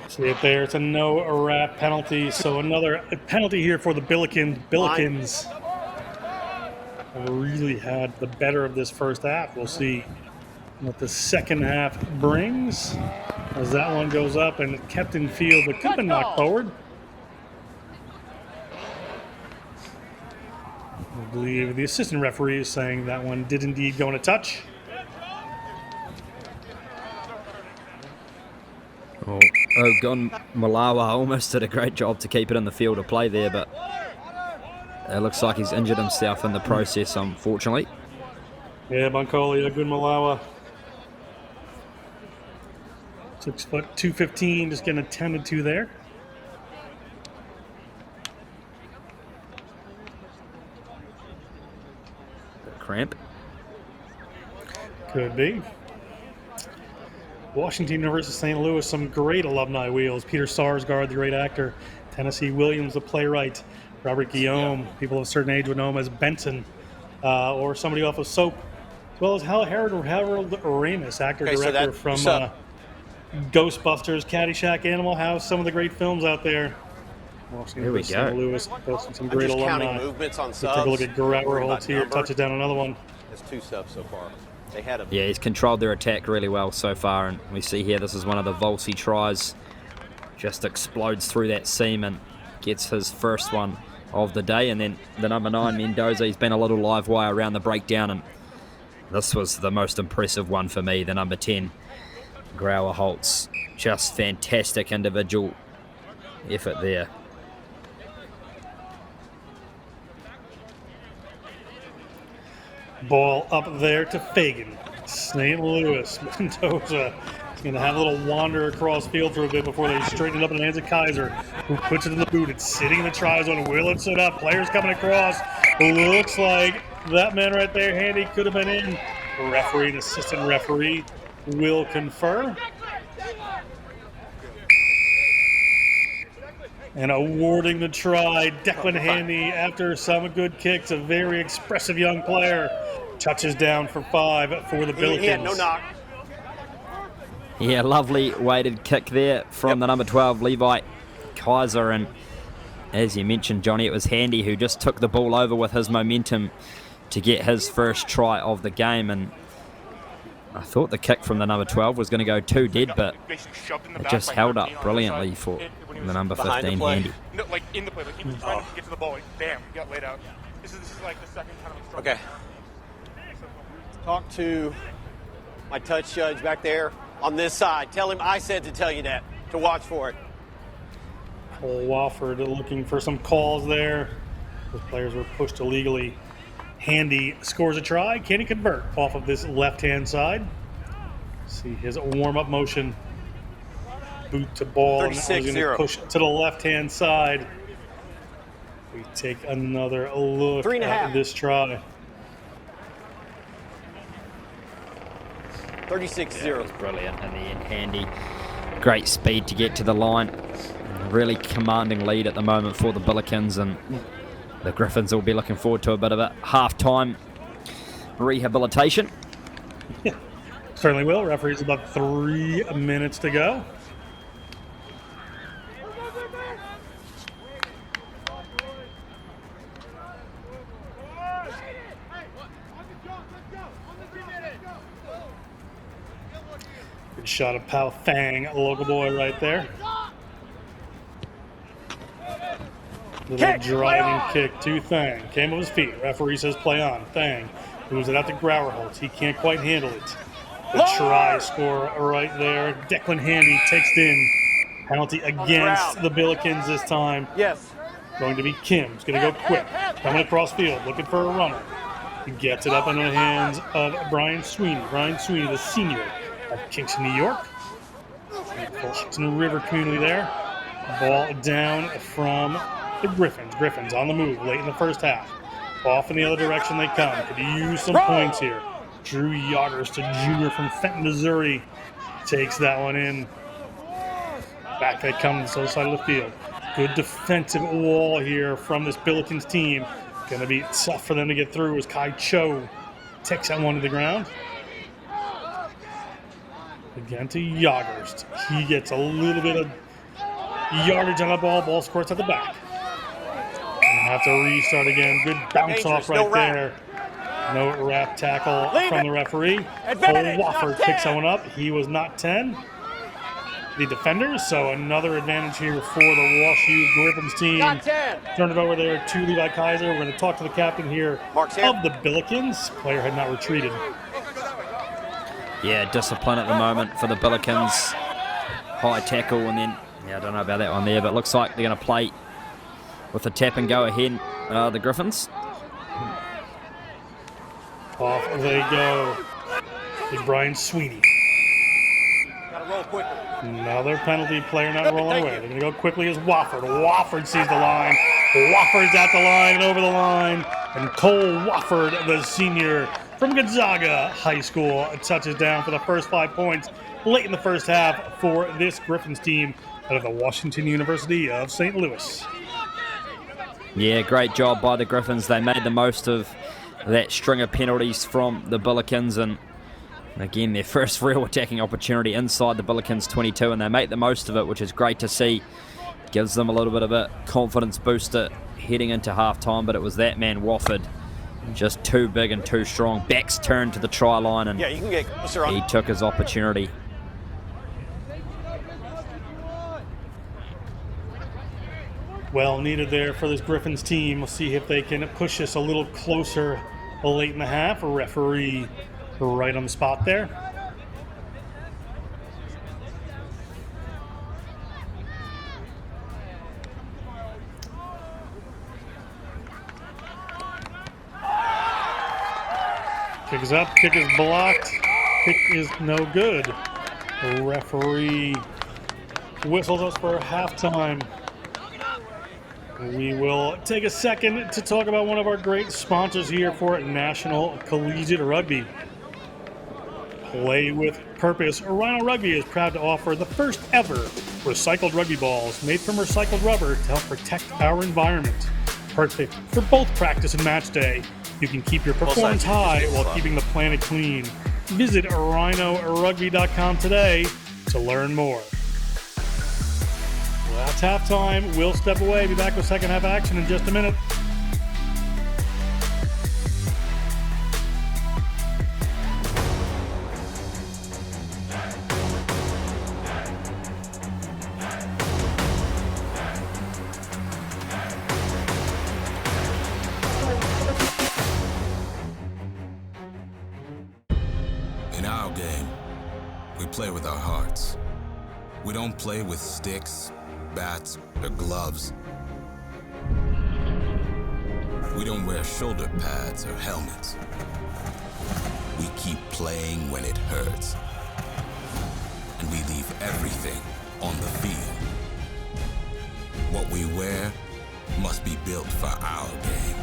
See it there. It's a no wrap penalty. So another penalty here for the Billikens. Billikens really had the better of this first half. We'll see what the second half brings as that one goes up and kept in field, but could have been knocked forward. I believe the assistant referee is saying that one did indeed go in a touch. Ogun Malawa almost did a great job to keep it in the field of play there, but it looks like he's injured himself in the process, unfortunately. Yeah, Bunkoli, Ogun Malawa. 6 foot 215, just getting attended to there. Cramp. Could be. Washington University St. Louis, some great alumni wheels. Peter Sarsgaard, the great actor. Tennessee Williams, the playwright. Robert Guillaume, people of a certain age would know him as Benson, or somebody off of Soap. As well as Harold Ramis, actor-director from Ghostbusters, Caddyshack, Animal House, some of the great films out there. Washington Here we University go. St. Louis, posting some great alumni. Movements on Let's subs. take a look at Guerrero Holtz here, touches down another one. There's 2 subs so far. They had a Yeah, he's controlled their attack really well so far, and we see here this is one of the Volsey tries. Just explodes through that seam and gets his first one of the day. And then the number 9, Mendoza, he's been a little live wire around the breakdown, and this was the most impressive one for me, the number 10, Grauer Holtz. Just fantastic individual effort there. Ball up there to Fagan. St. Louis. Mendoza is going to have a little wander across field for a bit before they straighten it up in the hands of Kaiser, who puts it in the boot. It's sitting in the try zone. Will it sit up? Players coming across. Looks like that man right there, Handy, could have been in. Referee and assistant referee will confer. And awarding the try, Declan Handy, after some good kicks, a very expressive young player, touches down for 5 for the Billikens. He had no knock. Yeah, lovely weighted kick there from the number 12, Levi Kaiser. And as you mentioned, Johnny, it was Handy who just took the ball over with his momentum to get his first try of the game. And I thought the kick from the number 12 was going to go too dead, but it just held up brilliantly for the number 15, Handy. No, like in the play, like he was trying to get to the ball, like bam, he got laid out. This is like the second kind of struggle. Okay. Talk to my touch judge back there on this side. Tell him I said to tell you that, to watch for it. Cole Wofford looking for some calls there. Those players were pushed illegally. Handy scores a try. Can he convert off of this left-hand side? See his warm-up motion. Boot to ball. And now he's going to push to the left-hand side. We take another look at this try. 36-0. That was brilliant in the end, Handy. Great speed to get to the line. Really commanding lead at the moment for the Billikens, and the Griffins will be looking forward to a bit of a half-time rehabilitation. Yeah, certainly will. Referee's about 3 minutes to go. Good shot of Pao Fang, a local boy right there. Little driving kick to Thang. Came off his feet. Referee says play on. Thang moves it out to Grauerholtz. He can't quite handle it. The try score right there. Declan Handy takes it in. Penalty against the Billikens this time. Yes. Going to be Kim. He's going to go quick. Coming across field, looking for a runner. He gets it up into the hands of Brian Sweeney. Brian Sweeney, the senior of Kingston, New York. Kingston River community there. Ball down from the Griffins. Griffins on the move late in the first half. Off in the other direction they come. Could use some points here. Drew Yoggers, to junior from Fenton, Missouri, takes that one in. Back they come to the other side of the field. Good defensive wall here from this Billikens team. Going to be tough for them to get through as Kai Cho takes that one to the ground. Again to Yoggers. He gets a little bit of yardage on the ball. Ball squirts at the back. And have to restart again. Good bounce off right there. No wrap tackle from the referee. Cole Wofford picks that one up. He was not 10. The defenders, so another advantage here for the Wash U Griffins team. Turn it over there to Levi Kaiser. We're going to talk to the captain here of the Billikens. Player had not retreated. Yeah, discipline at the moment for the Billikens. High tackle, and then, yeah, I don't know about that one there, but it looks like they're going to play with the tap and go ahead, the Griffins. Off they go. Big Brian Sweeney. Gotta roll quickly. Another penalty, player not rolling away. They're going to go quickly as Wofford. Wofford sees the line. Wofford's at the line and over the line. And Cole Wofford, the senior from Gonzaga High School, touches down for the first 5 points late in the first half for this Griffins team out of the Washington University of St. Louis. Yeah, great job by the Griffins. They made the most of that string of penalties from the Billikens, and again, their first real attacking opportunity inside the Billikens 22, and they make the most of it, which is great to see. Gives them a little bit of a confidence booster heading into halftime, but it was that man Wofford, just too big and too strong. Backs turned to the try line, and Yeah, you can get closer on. he took his opportunity. Well needed there for this Griffins team. We'll see if they can push this a little closer late in the half. A referee right on the spot there. Kick is up, kick is blocked, kick is no good. The referee whistles us for halftime. We will take a second to talk about one of our great sponsors here for National Collegiate Rugby. Play with Purpose. Rhino Rugby is proud to offer the first ever recycled rugby balls made from recycled rubber to help protect our environment. Perfect for both practice and match day. You can keep your performance high while keeping the planet clean. Visit rhinorugby.com today to learn more. Well, that's halftime. We'll step away. Be back with second half action in just a minute. In our game, we play with our hearts. We don't play with sticks, bats, or gloves. We don't wear shoulder pads or helmets. We keep playing when it hurts. And we leave everything on the field. What we wear must be built for our game.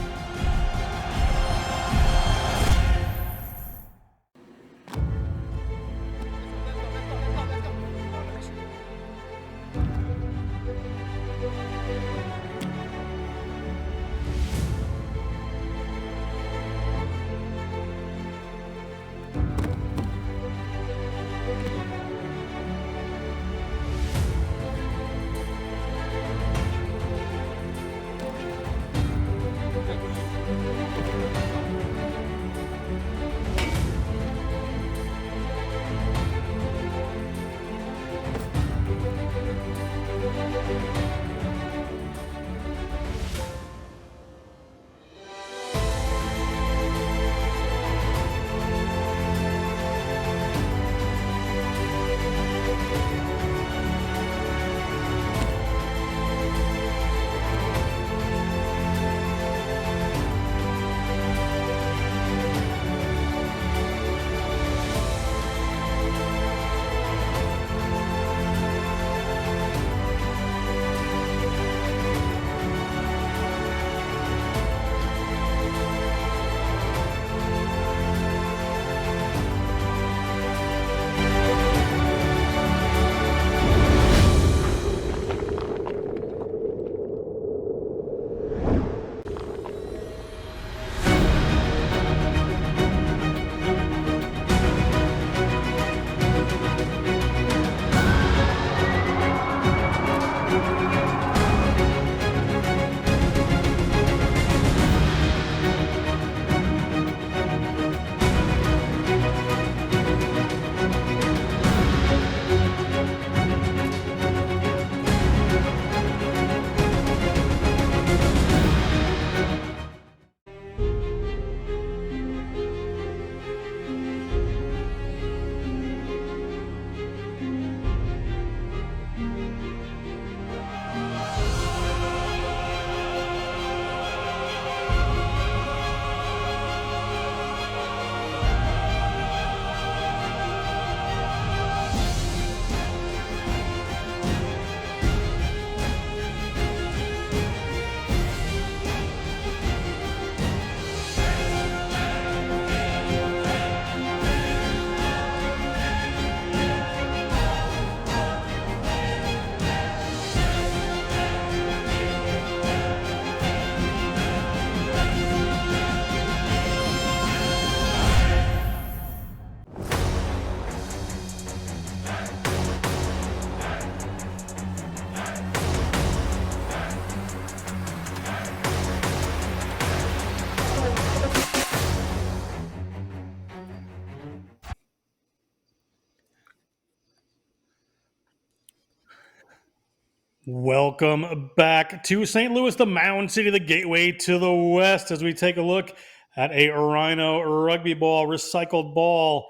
Welcome back to St. Louis, the Mound City, the gateway to the West, as we take a look at a Rhino rugby ball, recycled ball.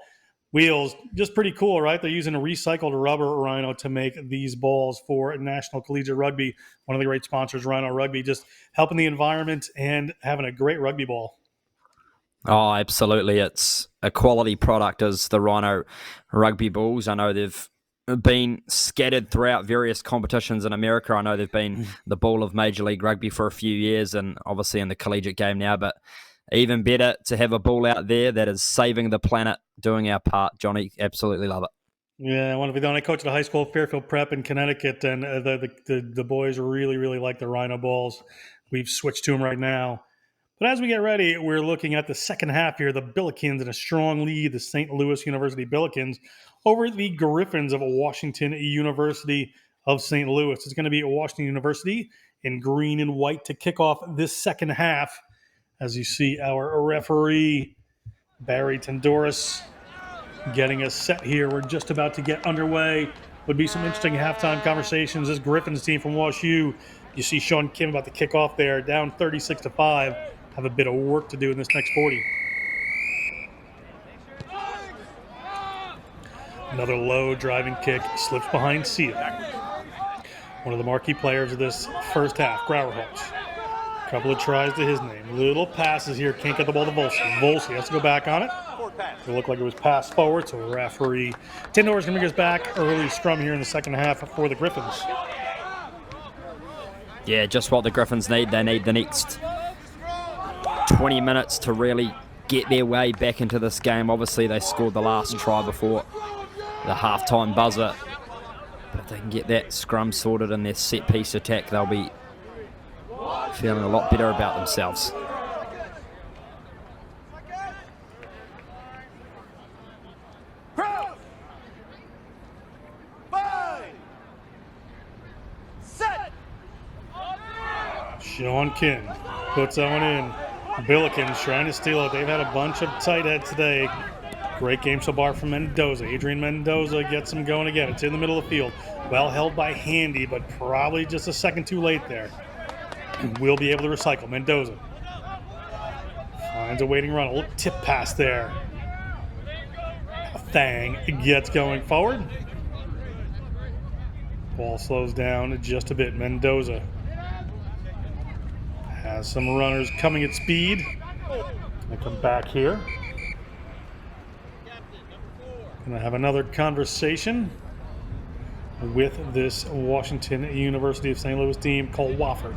Wheels, just pretty cool, right? They're using a recycled rubber Rhino to make these balls for National Collegiate Rugby. One of the great sponsors, Rhino Rugby, just helping the environment and having a great rugby ball. Oh, absolutely. It's a quality product as the Rhino rugby balls. I know they've been scattered throughout various competitions in America. I know they've been the ball of Major League Rugby for a few years and obviously in the collegiate game now, but even better to have a ball out there that is saving the planet, doing our part. Johnny, absolutely love it. Yeah, I want to be done. I coached at a high school, Fairfield Prep in Connecticut, and the boys really, really like the Rhino balls. We've switched to them right now. But as we get ready, we're looking at the second half here. The Billikens in a strong lead, the St. Louis University Billikens, over the Griffins of Washington University of St. Louis. It's going to be Washington University in green and white to kick off this second half. As you see, our referee, Barry Tendoris, getting us set here. We're just about to get underway. Would be some interesting halftime conversations. This Griffins team from WashU, you see Sean Kim about to kick off there, down 36-5. Have a bit of work to do in this next 40. Another low driving kick, slips behind Seal. One of the marquee players of this first half, Grauerholz. Couple of tries to his name. Little passes here, can't get the ball to Volsey. Volsey has to go back on it. It looked like it was passed forward, so referee Tindor is going to bring us back. Early scrum here in the second half for the Griffins. Yeah, just what the Griffins need. They need the next 20 minutes to really get their way back into this game. Obviously, they scored the last try before the halftime buzzer. But if they can get that scrum sorted in their set-piece attack, they'll be feeling a lot better about themselves. Sean Kim puts that one in. Billikens trying to steal it. They've had a bunch of tight heads today. Great game so far from Mendoza. Adrian Mendoza gets them going again. It's in the middle of the field. Well held by Handy, but probably just a second too late there. Will be able to recycle. Mendoza finds a waiting run. A little tip pass there. Thang gets going forward. Ball slows down just a bit. Mendoza has some runners coming at speed. Gonna come back here. Gonna have another conversation with this Washington University of St. Louis team called Wofford.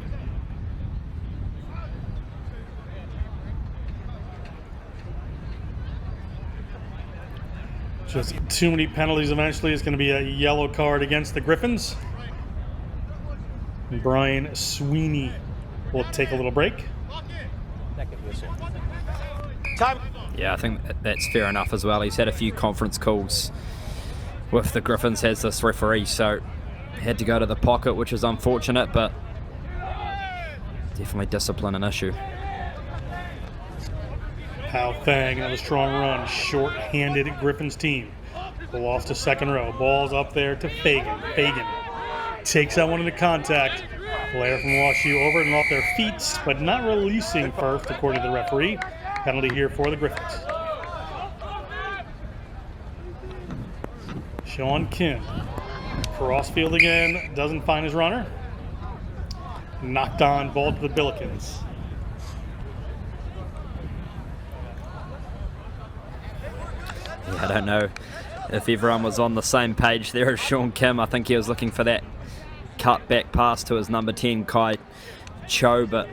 Just too many penalties eventually. It's going to be a yellow card against the Griffins. Brian Sweeney will take a little break. Yeah, I think that's fair enough as well. He's had a few conference calls with the Griffins as this referee, so had to go to the pocket, which is unfortunate, but definitely discipline an issue. Hao Fang, another strong run. Short-handed Griffins team. Ball off to second row. Ball's up there to Fagan. Fagan takes that one into contact. Player from WashU over and off their feet, but not releasing first, according to the referee. Penalty here for the Griffins. Sean Kim. Crossfield again. Doesn't find his runner. Knocked on. Ball to the Billikens. Yeah, I don't know if everyone was on the same page there as Sean Kim. I think he was looking for that cut back pass to his number 10, Kai Cho, but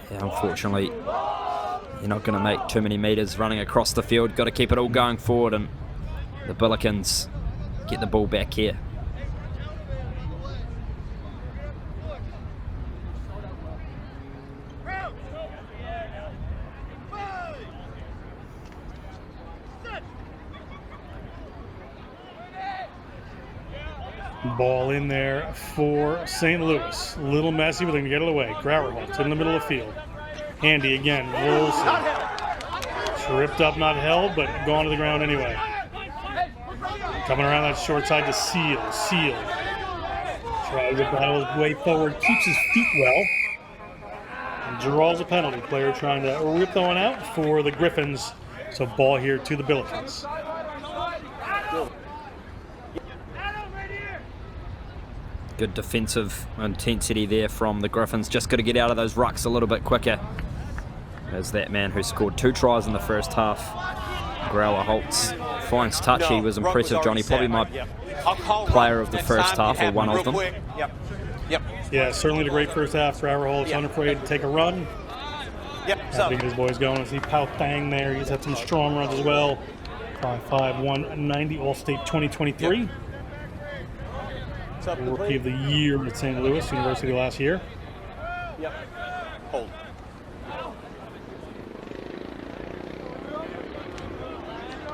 yeah, unfortunately, you're not going to make too many metres running across the field. Got to keep it all going forward, and the Billikens get the ball back here. Ball in there for St. Louis. A little messy, but they can get it away. Grauerholz in the middle of the field. Handy again. Wilson. Tripped up, not held, but gone to the ground anyway. Coming around that short side to Seal. Seal. Tries to battle his way forward, keeps his feet well, and draws a penalty. Player trying to rip that one out for the Griffins. So ball here to the Billikens. Good defensive intensity there from the Griffins. Just got to get out of those rucks a little bit quicker. As that man who scored 2 tries in the first half, Grauer Holtz, finds touch. He was impressive, Johnny. Probably my player of the first half, or one of them. Yeah, certainly a great first half. Grauer Holtz unafraid to take a run. I think his boys going. I see Pao Thang there. He's had some strong runs as well. 5'5", 190, All-State 2023. Rookie of the Year at St. Louis University last year. Hold.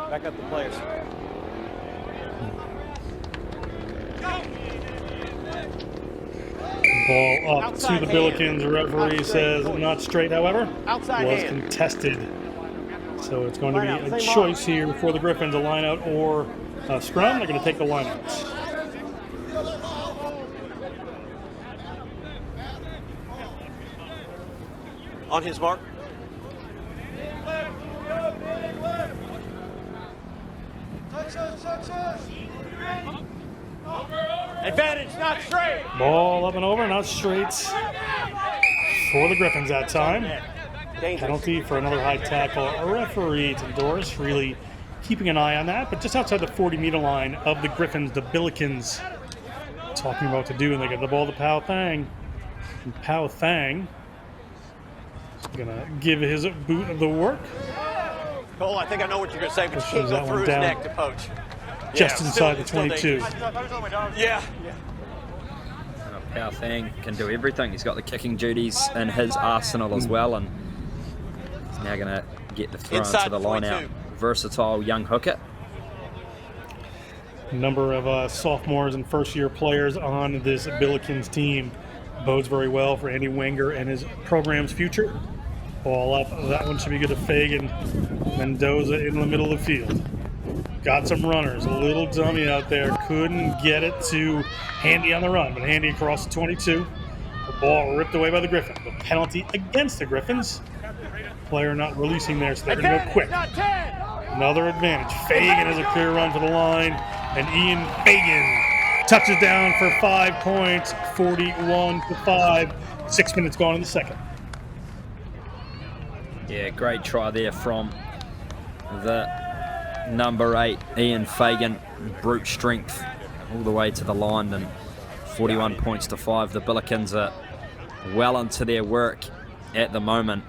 Back up the players. Ball up to the Billikens. The referee says not straight, however. Was contested. So it's going to be a choice here for the Griffins, a line out or a scrum. They're going to take the line out. On his mark. Advantage, not straight. Ball up and over, not straight for the Griffins that time. Penalty for another high tackle. A referee to Doris, really keeping an eye on that. But just outside the 40-meter line of the Griffins, the Billikens talking about what to do, and they get the ball to Pao Thang. And Pao Thang is going to give his boot the work. Cole, I think I know what you're going to say, but Pushes you can't that go through one his down. neck to poach. Just inside the 22. Yeah. Pao Thang can do everything. He's got the kicking duties in his arsenal as well, and he's now going to get the throw into the line out. Versatile young hooker. Number of sophomores and first-year players on this Billikens team. Bodes very well for Andy Wenger and his program's future. Ball up. That one should be good to Fagan. Mendoza in the middle of the field. Got some runners. A little dummy out there. Couldn't get it to Handy on the run, but Handy across the 22. The ball ripped away by the Griffins. The penalty against the Griffins. Player not releasing there, so they're going to go quick. Another advantage. Fagan has a clear run for the line, and Ian Fagan touches down for 5 points, 41-5. 6 minutes gone in the second. Yeah, great try there from the number 8, Ian Fagan. Brute strength all the way to the line, and 41-5. The Billikens are well into their work at the moment.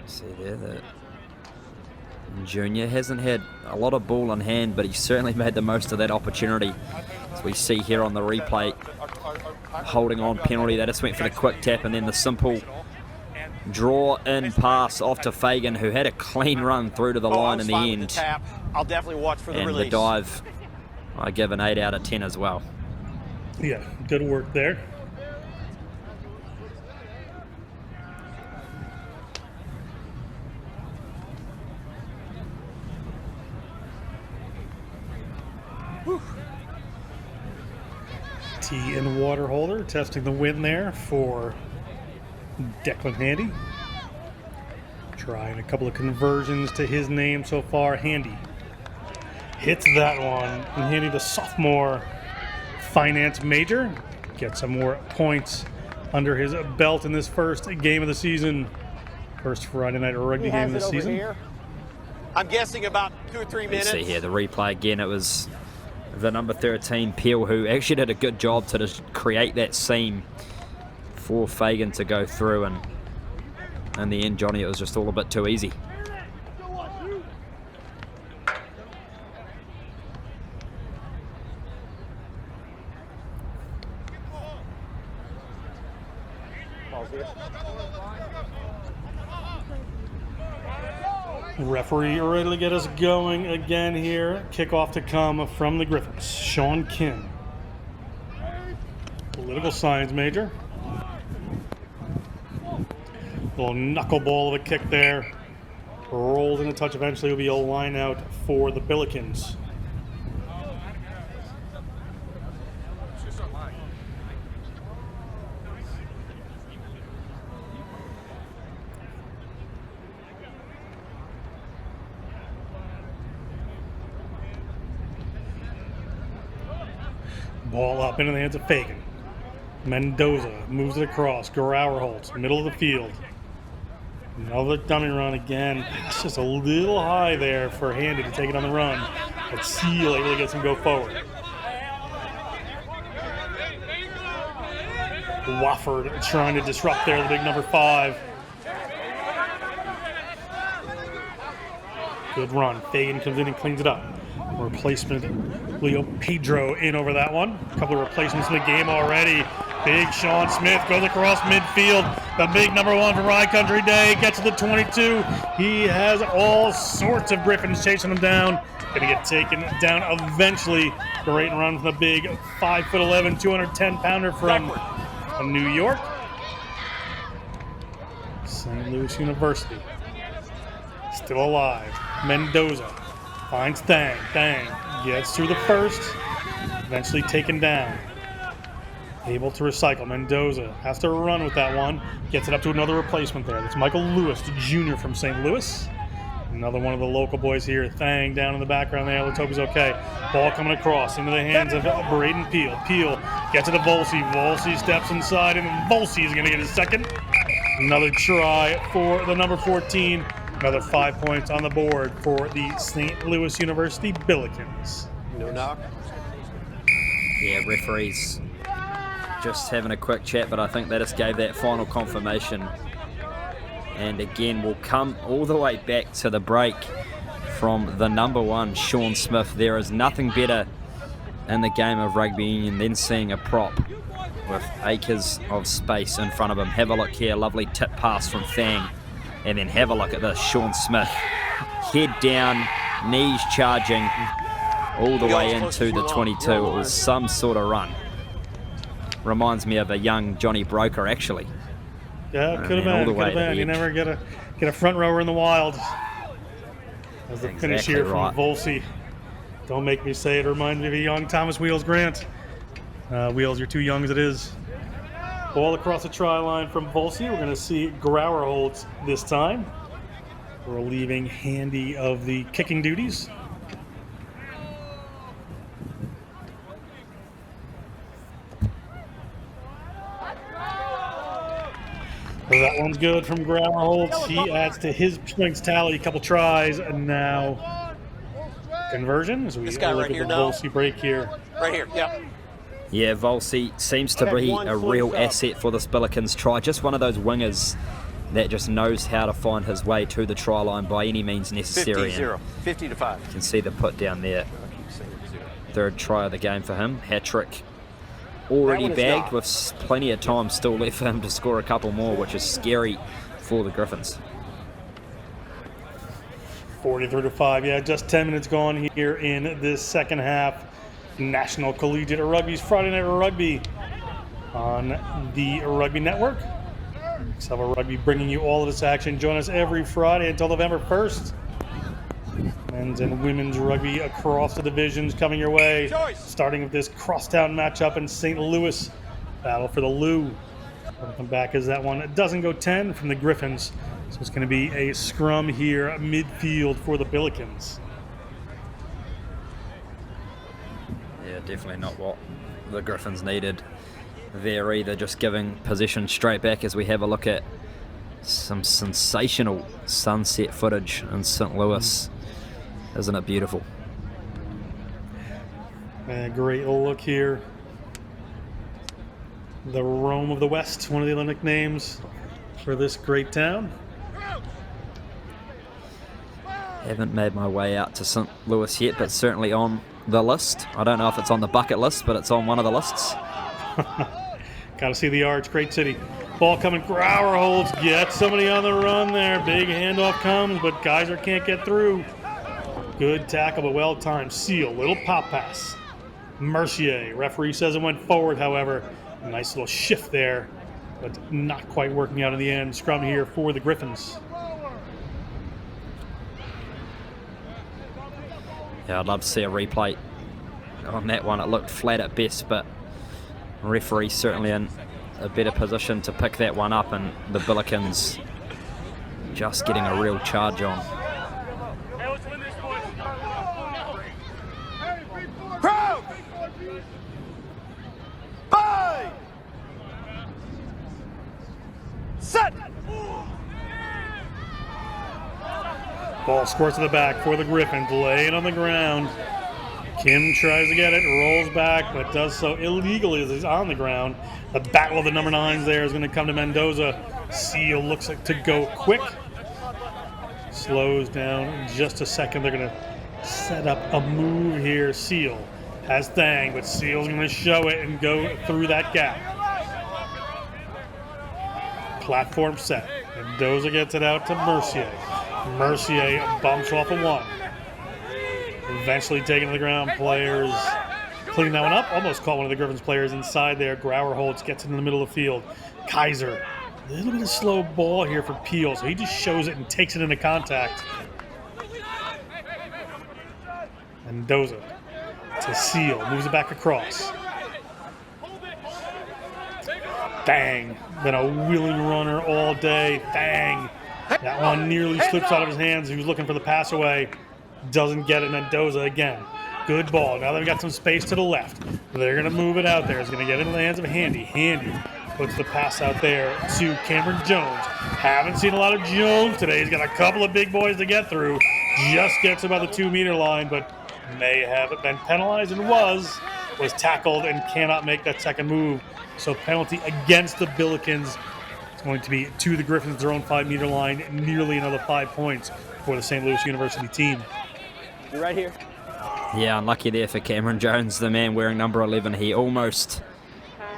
See there, the junior hasn't had a lot of ball in hand, but he certainly made the most of that opportunity. As we see here on the replay, holding on penalty. They just went for the quick tap, and then the simple draw in pass off to Fagan, who had a clean run through to the line in the end. I'll definitely watch for the release. And the dive, I give an 8 out of 10 as well. Yeah, good work there. Tea and water holder, testing the wind there for Declan Handy. Trying a couple of conversions to his name so far. Handy hits that one. And Handy, the sophomore finance major, gets some more points under his belt in this first game of the season. First Friday Night Rugby game of the season. Here. I'm guessing about 2 or 3 minutes. You see here the replay again. It was the number 13, Peel, who actually did a good job to just create that seam for Fagan to go through, and in the end, Johnny, it was just all a bit too easy. Referee ready to get us going again here. Kickoff to come from the Griffins. Sean Kim, political science major. Little knuckleball of a kick there. Rolls in a touch. Eventually will be a line out for the Billikens. Ball up into the hands of Fagan. Mendoza moves it across. Grauer holds, middle of the field. Another dummy run again. It's just a little high there for Handy to take it on the run. But Seal able to get some go forward. Wofford trying to disrupt there, the big number 5. Good run. Fagan comes in and cleans it up. Replacement, Leo Pedro in over that one. A couple of replacements in the game already. Big Sean Smith goes across midfield. The big number 1 for Rye Country Day gets to the 22. He has all sorts of Griffins chasing him down. Gonna get taken down eventually. Great run from the big 5'11", 210-pounder from New York. St. Louis University. Still alive. Mendoza finds Thang. Thang gets through the first. Eventually taken down. Able to recycle. Mendoza has to run with that one. Gets it up to another replacement there. That's Michael Lewis, Jr. from St. Louis. Another one of the local boys here. Thang down in the background there. Let's hope he's okay. Ball coming across into the hands of Braden Peel. Peel gets it to Volsey. Volsey steps inside, and Volsey is going to get his second. Another try for the number 14. Another 5 points on the board for the St. Louis University Billikens. No knock. Yeah, referees just having a quick chat, but I think they just gave that final confirmation. And again, we'll come all the way back to the break from the number 1, Sean Smith. There is nothing better in the game of rugby union than seeing a prop with acres of space in front of him. Have a look here, lovely tip pass from Thang. And then have a look at this, Sean Smith. Head down, knees charging, all the way into the 22. It was some sort of run. Reminds me of a young Johnny Broker, actually. Yeah, it could have been. You never get a front rower in the wild. As the finish here from Volsey. Don't make me say it. Reminds me of a young Thomas Wheels Grant. Wheels, you're too young as it is. Ball across the try line from Volsey. We're going to see Grauer holds this time. We're relieving Handy of the kicking duties. So that one's good from Grauer holds. He adds to his points tally, a couple tries, and now conversion. As we look at the Volsey break here. Right here, yeah. Yeah, Volsey seems to be a real asset for this Billikens try. Just one of those wingers that just knows how to find his way to the try line by any means necessary. 50-5. You can see the put down there. Third try of the game for him. Hat-trick already bagged with plenty of time still left for him to score a couple more, which is scary for the Griffins. 43-5. Yeah, just 10 minutes gone here in this second half. National Collegiate Rugby's Friday Night Rugby on the Rugby Network. Silver Rugby bringing you all of this action. Join us every Friday until November 1st. Men's and women's rugby across the divisions coming your way. Starting with this crosstown matchup in St. Louis. Battle for the Lou. We'll come back as that one doesn't go 10 from the Griffins. So it's going to be a scrum here midfield for the Billikens. Yeah, definitely not what the Griffins needed there either. Just giving possession straight back as we have a look at some sensational sunset footage in St. Louis. Isn't it beautiful? A great look here. The Rome of the West, one of the other nicknames for this great town. Haven't made my way out to St. Louis yet, but certainly on the list. I don't know if it's on the bucket list, but it's on one of the lists. Got to see the arch. Great city. Ball coming. Grauer holds. Gets somebody on the run there. Big handoff comes, but Geyser can't get through. Good tackle, but well timed. Seal. Little pop pass. Mercier. Referee says it went forward, however. A nice little shift there, but not quite working out in the end. Scrum here for the Griffins. Yeah, I'd love to see a replay on that one. It looked flat at best, but referee certainly in a better position to pick that one up, and the Billikens just getting a real charge on. Ball squirts to the back for the Griffins, laying on the ground. Kim tries to get it, rolls back, but does so illegally as he's on the ground. The battle of the number 9s there is going to come to Mendoza. Seal looks like to go quick. Slows down just a second. They're going to set up a move here. Seal has Thang, but Seal's going to show it and go through that gap. Platform set. Mendoza gets it out to Mercier. Mercier bumps off a 1. Eventually taken to the ground. Players cleaning that one up. Almost caught one of the Griffins players inside there. Grauer holds, gets it in the middle of the field. Kaiser, a little bit of slow ball here for Peel, so he just shows it and takes it into contact. Mendoza to Seal, moves it back across. Thang, been a willing runner all day. Thang, that one nearly slips out of his hands. He was looking for the pass away. Doesn't get it. Mendoza again. Good ball. Now they've got some space to the left. They're going to move it out there. It's going to get into the hands of Handy. Handy puts the pass out there to Cameron Jones. Haven't seen a lot of Jones today. He's got a couple of big boys to get through. Just gets about the 2-meter line, but may have been penalized and was tackled and cannot make that second move. So penalty against the Billikens. It's going to be to the Griffins, their own 5-meter line, nearly another 5 points for the St. Louis University team. You're right here. Yeah, unlucky there for Cameron Jones, the man wearing number 11. He almost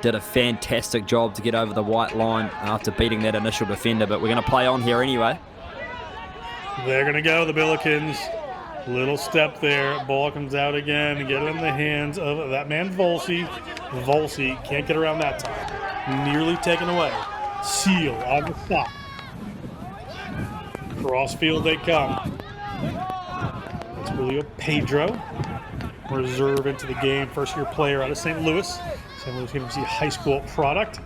did a fantastic job to get over the white line after beating that initial defender, but we're going to play on here anyway. They're going to go, the Billikens. Little step there. Ball comes out again and get it in the hands of that man, Volsey. Volsey can't get around that time. Nearly taken away. Seal on the stop. Crossfield they come. It's Julio Pedro, reserve into the game, first-year player out of St. Louis. St. Louis University high school product.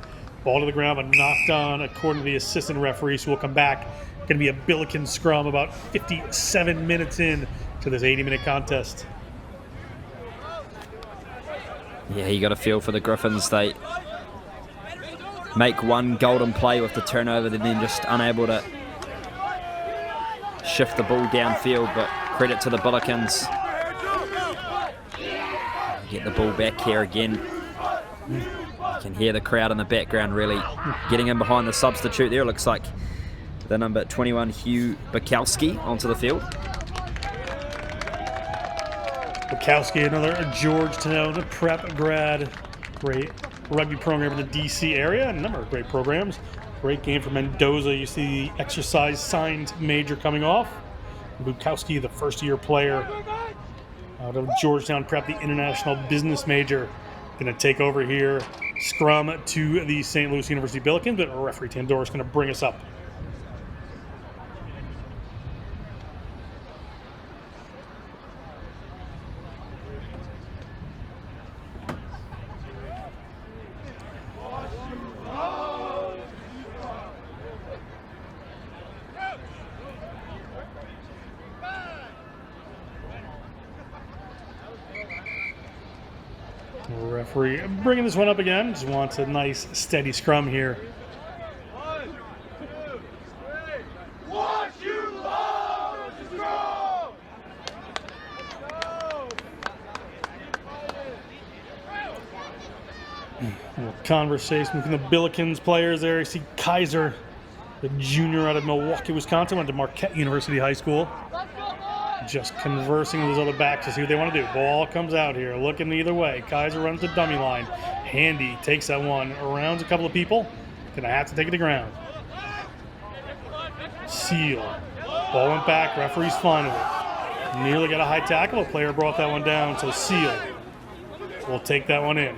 Ball to the ground, but knocked on according to the assistant referee, so we'll come back. Going to be a Billiken scrum about 57 minutes in to this 80-minute contest. Yeah, you got a feel for the Griffins. They make one golden play with the turnover, they're then just unable to shift the ball downfield, but credit to the Billikens. Get the ball back here again. You can hear the crowd in the background really getting in behind the substitute there. Looks like the number 21 Hugh Bukowski onto the field. Bukowski, another Georgetown prep grad. Great rugby program in the D.C. area. A number of great programs. Great game for Mendoza. You see the exercise signed major coming off. Bukowski, the first-year player out of Georgetown prep, the international business major. Going to take over here. Scrum to the St. Louis University Billikens, but referee Tandor is going to bring us up. Referee bringing this one up again. Just wants a nice steady scrum here. A little conversation between the Billikens players there. You see Kaiser, the junior out of Milwaukee, Wisconsin, went to Marquette University High School. Just conversing with his other backs to see what they want to do. Ball comes out here, looking either way. Kaiser runs the dummy line. Handy takes that one, rounds a couple of people. Gonna have to take it to ground. Seal. Ball went back, referee's fine with it. Nearly got a high tackle. A player brought that one down, so Seal will take that one in.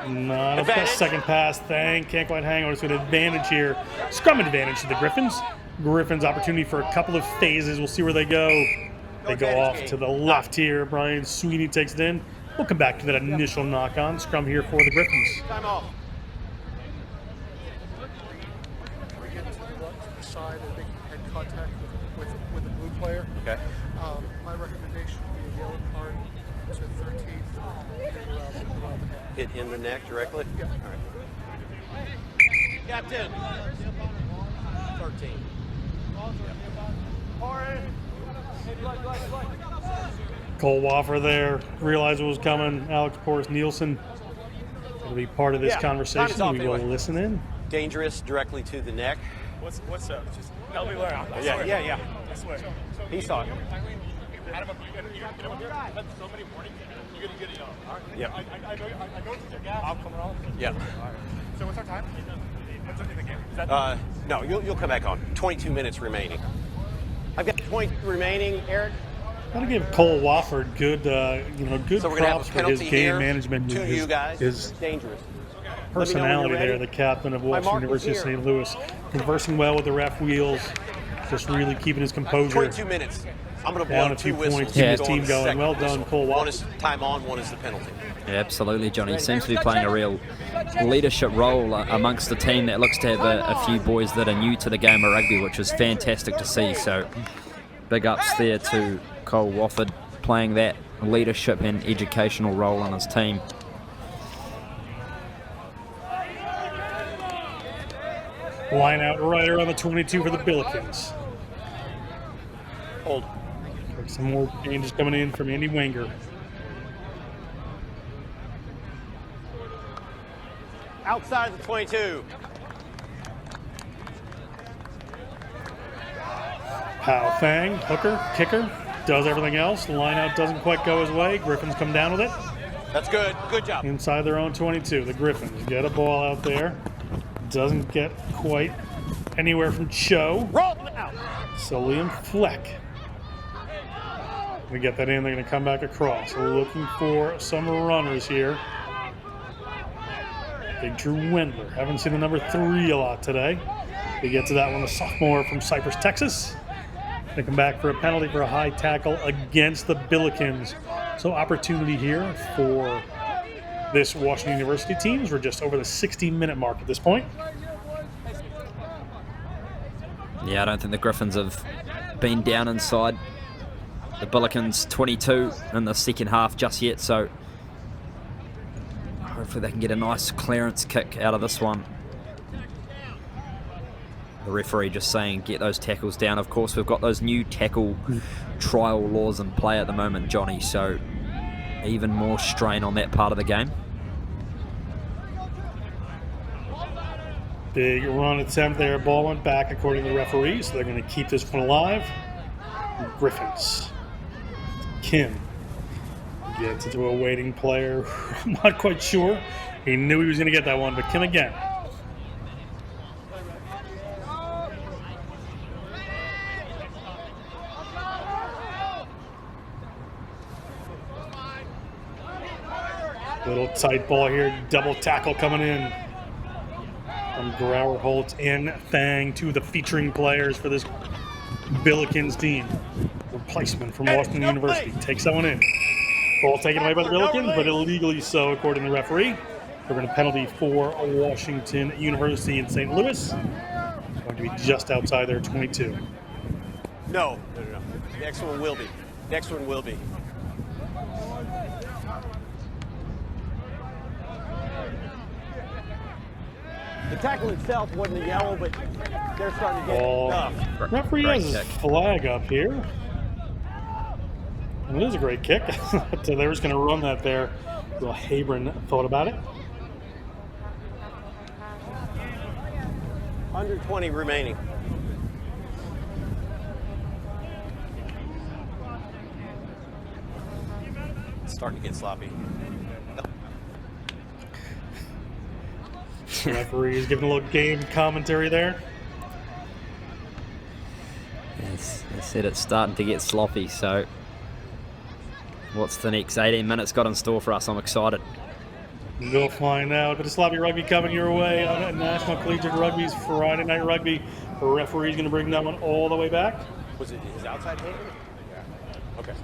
Not a best second pass. Thang can't quite hang on. It's an advantage here. Scrum advantage to the Griffins. Griffins opportunity for a couple of phases. We'll see where they go. They go off to the left here. Brian Sweeney takes it in. We'll come back to that initial knock-on. Scrum here for the Griffins. Time off. We get to the side and make head contact with the blue player. Okay. My recommendation would be a yellow card to 13th. Hit in the neck directly? Yeah. All right. Captain. 13. Cole Woffer there realized what was coming. Alex Porras-Nielsen will be part of this conversation. We will listen in. Dangerous directly to the neck. What's up? Just help me learn. Yeah. I swear. He saw it. Adam, you had so many warnings. You're gonna get it all right? Yeah. I know it's your gas. I'm coming on. Yeah. All right. So what's our time? What's in the game? Is that No, you'll come back on. 22 minutes remaining. I've got 20 remaining, Eric. Got to give Cole Wofford good, good So we're gonna have props a for his penalty game here. management, To you guys. his Dangerous. personality ready. there. The captain of My Washington mark is University of here. St. Louis, conversing well with the ref wheels, just really keeping his composure. 22 minutes. I'm going to Down blow a few 2 whistles. points, keep and his go team on the going. second Well done, whistle. Cole One Walker. is time on, one is the penalty. Yeah, absolutely, Johnny. Seems to be playing a real leadership role amongst the team that looks to have a few boys that are new to the game of rugby, which is fantastic to see. So big ups there to Cole Wofford playing that leadership and educational role on his team. Line out right around the 22 for the Billikens. Hold. Some more changes coming in from Andy Wenger. Outside the 22. Pao Fang, hooker, kicker, does everything else. The line out doesn't quite go his way. Griffins come down with it. That's good. Good job. Inside their own 22. The Griffins get a ball out there. Doesn't get quite anywhere from Cho. Roll out. So Liam Fleck. We get that in. They're going to come back across. We're looking for some runners here. Big Drew Wendler. Haven't seen the number 3 a lot today. We get to that one, the sophomore from Cypress, Texas. They come back for a penalty for a high tackle against the Billikens. So opportunity here for this Washington University team. We're just over the 60-minute mark at this point. Yeah, I don't think the Griffins have been down inside the Billikens 22 in the second half just yet, so hopefully they can get a nice clearance kick out of this one. The referee just saying get those tackles down. Of course, we've got those new tackle trial laws in play at the moment, Johnny, so even more strain on that part of the game. Big run attempt there. Ball went back according to the referee, so they're going to keep this one alive. Griffins. Kim gets it to a waiting player. I'm not quite sure. He knew he was going to get that one, but Kim again. Little tight ball here. Double tackle coming in. From Grauer, Holtz, and Fang, two of the featuring players for this Billikens team. Replacement from Washington University. Takes that one in. Ball taken away by the Billikens, but illegally so, according to the referee. They're going to penalty for Washington University in St. Louis. Going to be just outside their 22. No. Next one will be. Next one will be. The tackle itself wasn't a yellow, but they're starting to get tough. Referee Great has his kick. flag up here. And it is a great kick. So they're just going to run that there. Well, Habron thought about it. Under 20 remaining. It's starting to get sloppy. The referee is giving a little game commentary there. Yes, they said it's starting to get sloppy, so what's the next 18 minutes got in store for us? I'm excited. We'll find out. But the sloppy rugby coming your way on National Collegiate Rugby's Friday Night Rugby. The referee's going to bring that one all the way back. Was it his outside hand? Yeah. Okay.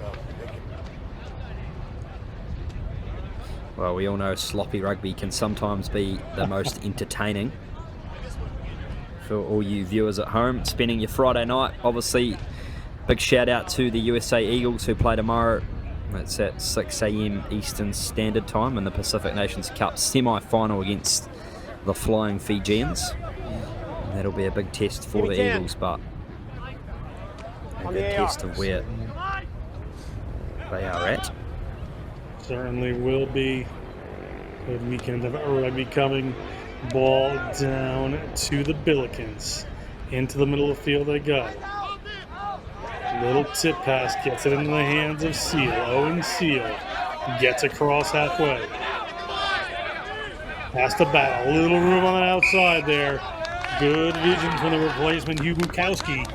Well, we all know sloppy rugby can sometimes be the most entertaining. For all you viewers at home, spending your Friday night, obviously, big shout out to the USA Eagles who play tomorrow. It's at 6 a.m. Eastern Standard Time in the Pacific Nations Cup semi-final against the Flying Fijians. And that'll be a big test for the Eagles, but A good test of where they are at. Certainly will be. Good weekend of rugby coming. Ball down to the Billikens. Into the middle of the field they go. Little tip pass gets it into the hands of Seal. Owen Seal gets across halfway. Has to battle. Little room on the outside there. Good vision from the replacement, Hugh Bukowski.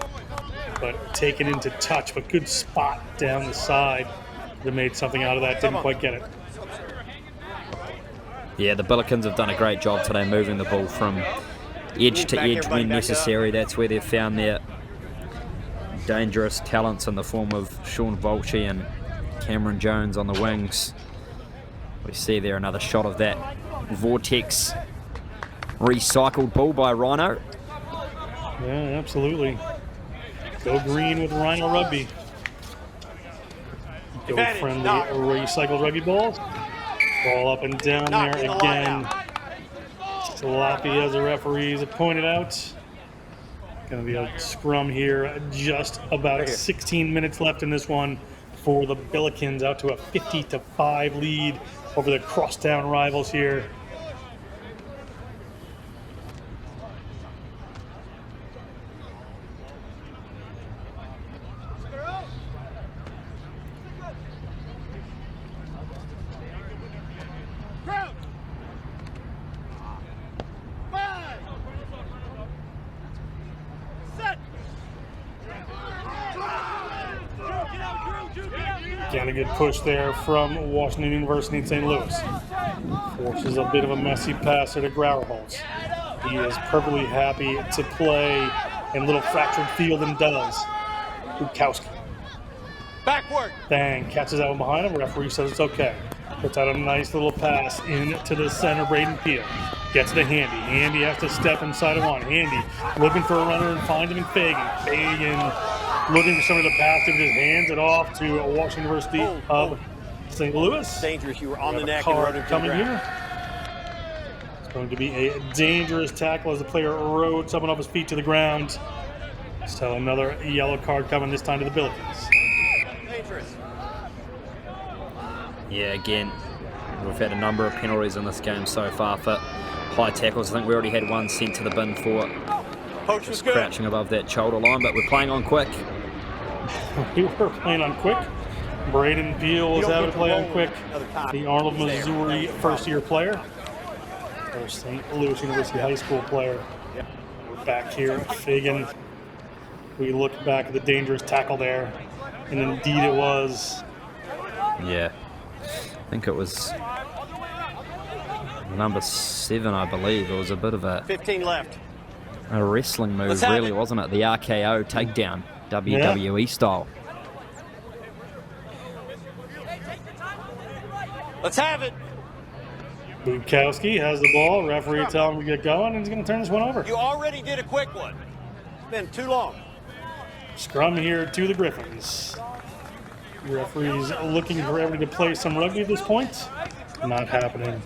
But taken into touch, but good spot down the side. They made something out of that, didn't quite get it. Yeah, the Billikens have done a great job today moving the ball from edge to edge when necessary. That's where they've found their dangerous talents in the form of Sean Volchi and Cameron Jones on the wings. We see there another shot of that Vortex recycled ball by Rhino. Yeah, absolutely. Go green with Rhino Rugby. Go friendly recycled rugby balls. Ball up and down there again. Sloppy as the referees have pointed out. Going to be a scrum here. Just about 16 minutes left in this one for the Billikens, out to a 50-5 lead over the crosstown rivals here. Again, a good push there from Washington University in St. Louis. Forces a bit of a messy passer to Grauerholz. He is perfectly happy to play in little fractured field and does. Bukowski. Backward. Bang, catches that one behind him. Referee says it's okay. Puts out a nice little pass into the center. Braden Peel gets to Handy. Handy has to step inside of one. Handy looking for a runner and find him in Fagan. Fagan looking for somebody to pass to, just hands it off to Washington University of St. Louis. Dangerous, you were on the neck and and running coming here. It's going to be a dangerous tackle as the player rode someone off his feet to the ground. So another yellow card coming, this time to the Billikens. Dangerous. Yeah, again, we've had a number of penalties in this game so far for high tackles. I think we already had one sent to the bin for Coach was good. crouching above that shoulder line, but we're playing on quick. We were playing on quick. Braden Peel was having to play on quick. The Arnold, Missouri first-year player. Or St. Louis University High School player. We're back here at Fagan. We look back at the dangerous tackle there, and indeed it was. Yeah, I think it was number 7, I believe. It was a bit of a 15 left. A wrestling move, really, wasn't it? The RKO takedown, WWE style. Let's have it. Bukowski has the ball. Referee telling him to get going, and he's going to turn this one over. You already did a quick one. It's been too long. Scrum here to the Griffins. Referees looking for everybody to play some rugby at this point. Not happening.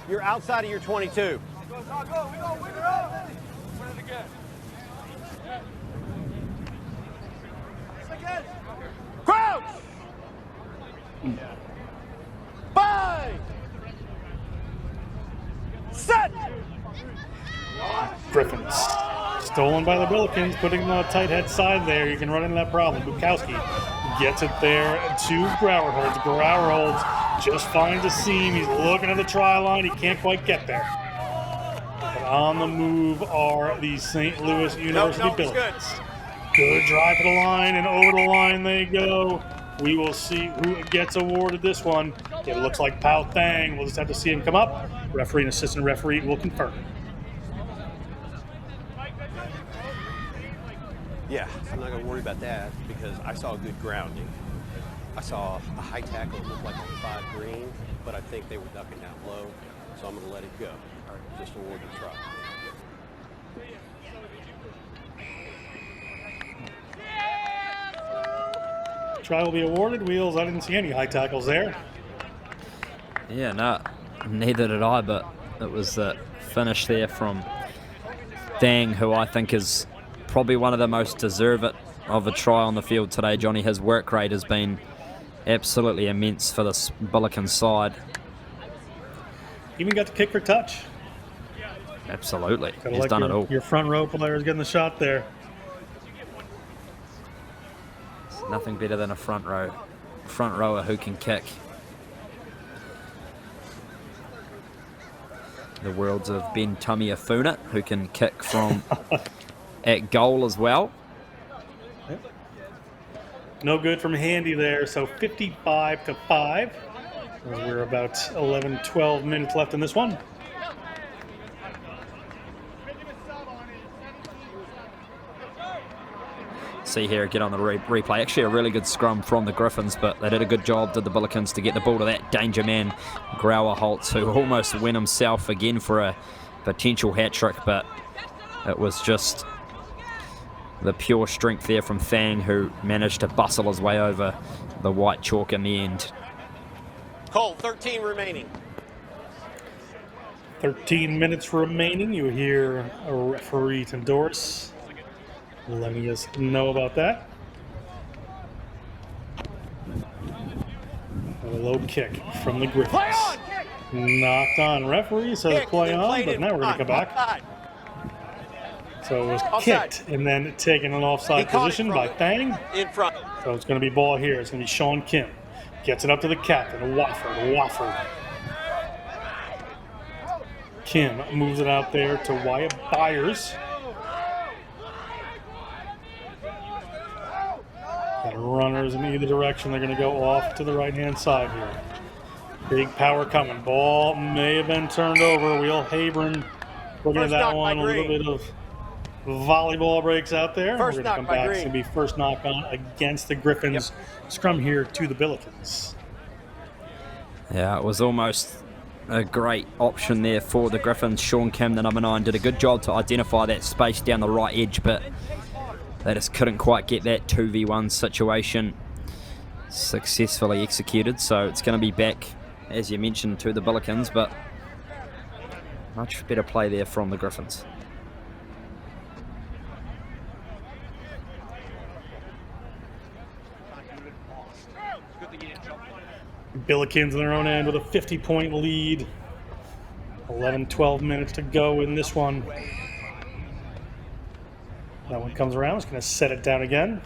You're outside of your 22. Crouch! Bye! Set! Griffins. Stolen by the Billikens, putting them on a tight head side there. You can run into that problem. Bukowski gets it there to Grauerholz. Grauerholz just finds a seam. He's looking at the try line. He can't quite get there. But on the move are the St. Louis University Billikens. Good drive to the line, and over the line they go. We will see who gets awarded this one. It looks like Pao Thang. We'll just have to see him come up. Referee and assistant referee will confirm. Yeah, I'm not going to worry about that because I saw good grounding. I saw a high tackle that looked like a 5 green, but I think they were ducking down low, so I'm going to let it go. Just award the try. Try will be awarded. Wheels, I didn't see any high tackles there. Yeah, no, neither did I, but it was the finish there from Thang, who I think is probably one of the most deserving of a try on the field today, Johnny. His work rate has been absolutely immense for this Billiken side. Even got the kick for touch. Absolutely. Gotta He's done it all. Your front row players getting the shot there. There's nothing better than a front rower who can kick. The worlds of Ben Tumiafuna, who can kick from at goal as well. No good from Handy there, so 55-5. We're about 11, 12 minutes left in this one. See here again on the replay. Actually a really good scrum from the Griffins, but they did a good job, did the Billikens, to get the ball to that danger man, Grauer Holtz, who almost went himself again for a potential hat-trick, but it was just the pure strength there from Thang, who managed to bustle his way over the white chalk in the end. Cole, 13 remaining. 13 minutes remaining. You hear a referee to Doris letting us know about that. A low kick from the Griffins. Play on! Knocked on. Referee says Kick, play then on, played but in. now we're going to come back. Offside. So it was Offside. kicked and then taken an offside He caught it position from by it. Thang. In front. So it's going to be ball here. It's going to be Sean Kim. Gets it up to the captain, Wofford. Kim moves it out there to Wyatt Byers. Got runners in either direction. They're going to go off to the right-hand side here. Big power coming. Ball may have been turned over. Will Habron looking at First that knock one. by A little Green. bit of volleyball breaks out there. First We're going to knock come by back. Green. It's going to be first knock on against the Griffins. Scrum here to the Billikens. Yeah, it was almost a great option there for the Griffins. Sean Kim, the number 9, did a good job to identify that space down the right edge, but they just couldn't quite get that 2v1 situation successfully executed. So it's going to be back, as you mentioned, to the Billikens, but much better play there from the Griffins. Billikens on their own end with a 50-point lead. 11, 12 minutes to go in this one. That one comes around. It's going to set it down again.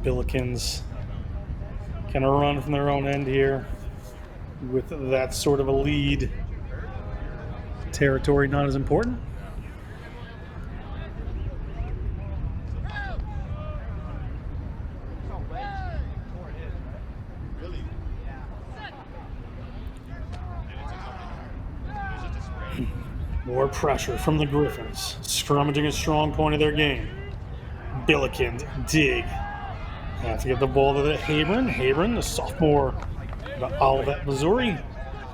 Billikens kind of run from their own end here with that sort of a lead. Territory not as important. More pressure from the Griffins. Scrummaging a strong point of their game. Billikens dig. Have to get the ball to the Habron, the sophomore out of Olivet, Missouri.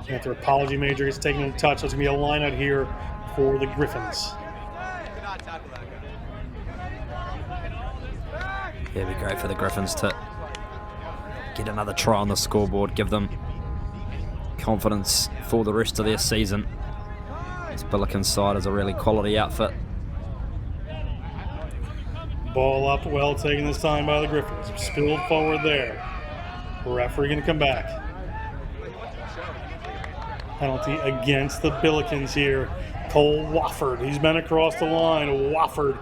Anthropology major is taking a touch. There's going to be a line out here for the Griffins. Yeah, it'd be great for the Griffins to get another try on the scoreboard, give them confidence for the rest of their season. This Billikens side is a really quality outfit. Ball up, well taken this time by the Griffins. Spilled forward there. Referee going to come back. Penalty against the Billikens here. Cole Wofford, he's been across the line. Wofford,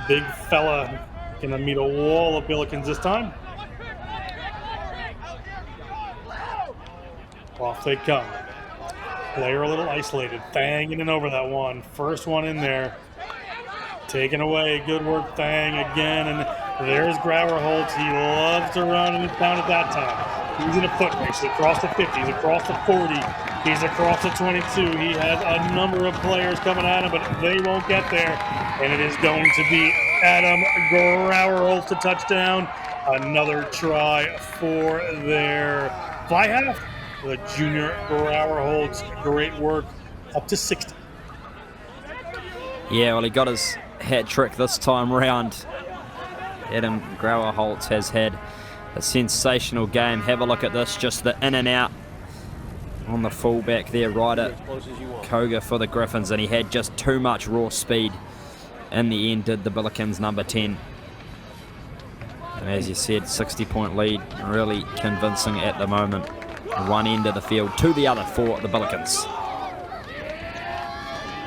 big fella, going to meet a wall of Billikens this time. Off they come. Player a little isolated. Thang in and over that one. First one in there. Taken away. Good work, Thang again. And there's Grauer Holtz. He loves to run and pound at that time. He's in a foot race. He's across the 50. He's across the 40. He's across the 22. He has a number of players coming at him, but they won't get there. And it is going to be Adam Grauer Holtz to touchdown. Another try for their fly half. The junior Grauer Holtz. Great work. Up to 60. Yeah, well, he got his hat trick this time round. Adam Grauer Holtz has had A sensational game. Have a look at this, just the in and out on the fullback there, Ryder Koga for the Griffins, and he had just too much raw speed in the end, did the Billikens number 10. And as you said, 60-point lead, really convincing at the moment. One end of the field to the other for the Billikens.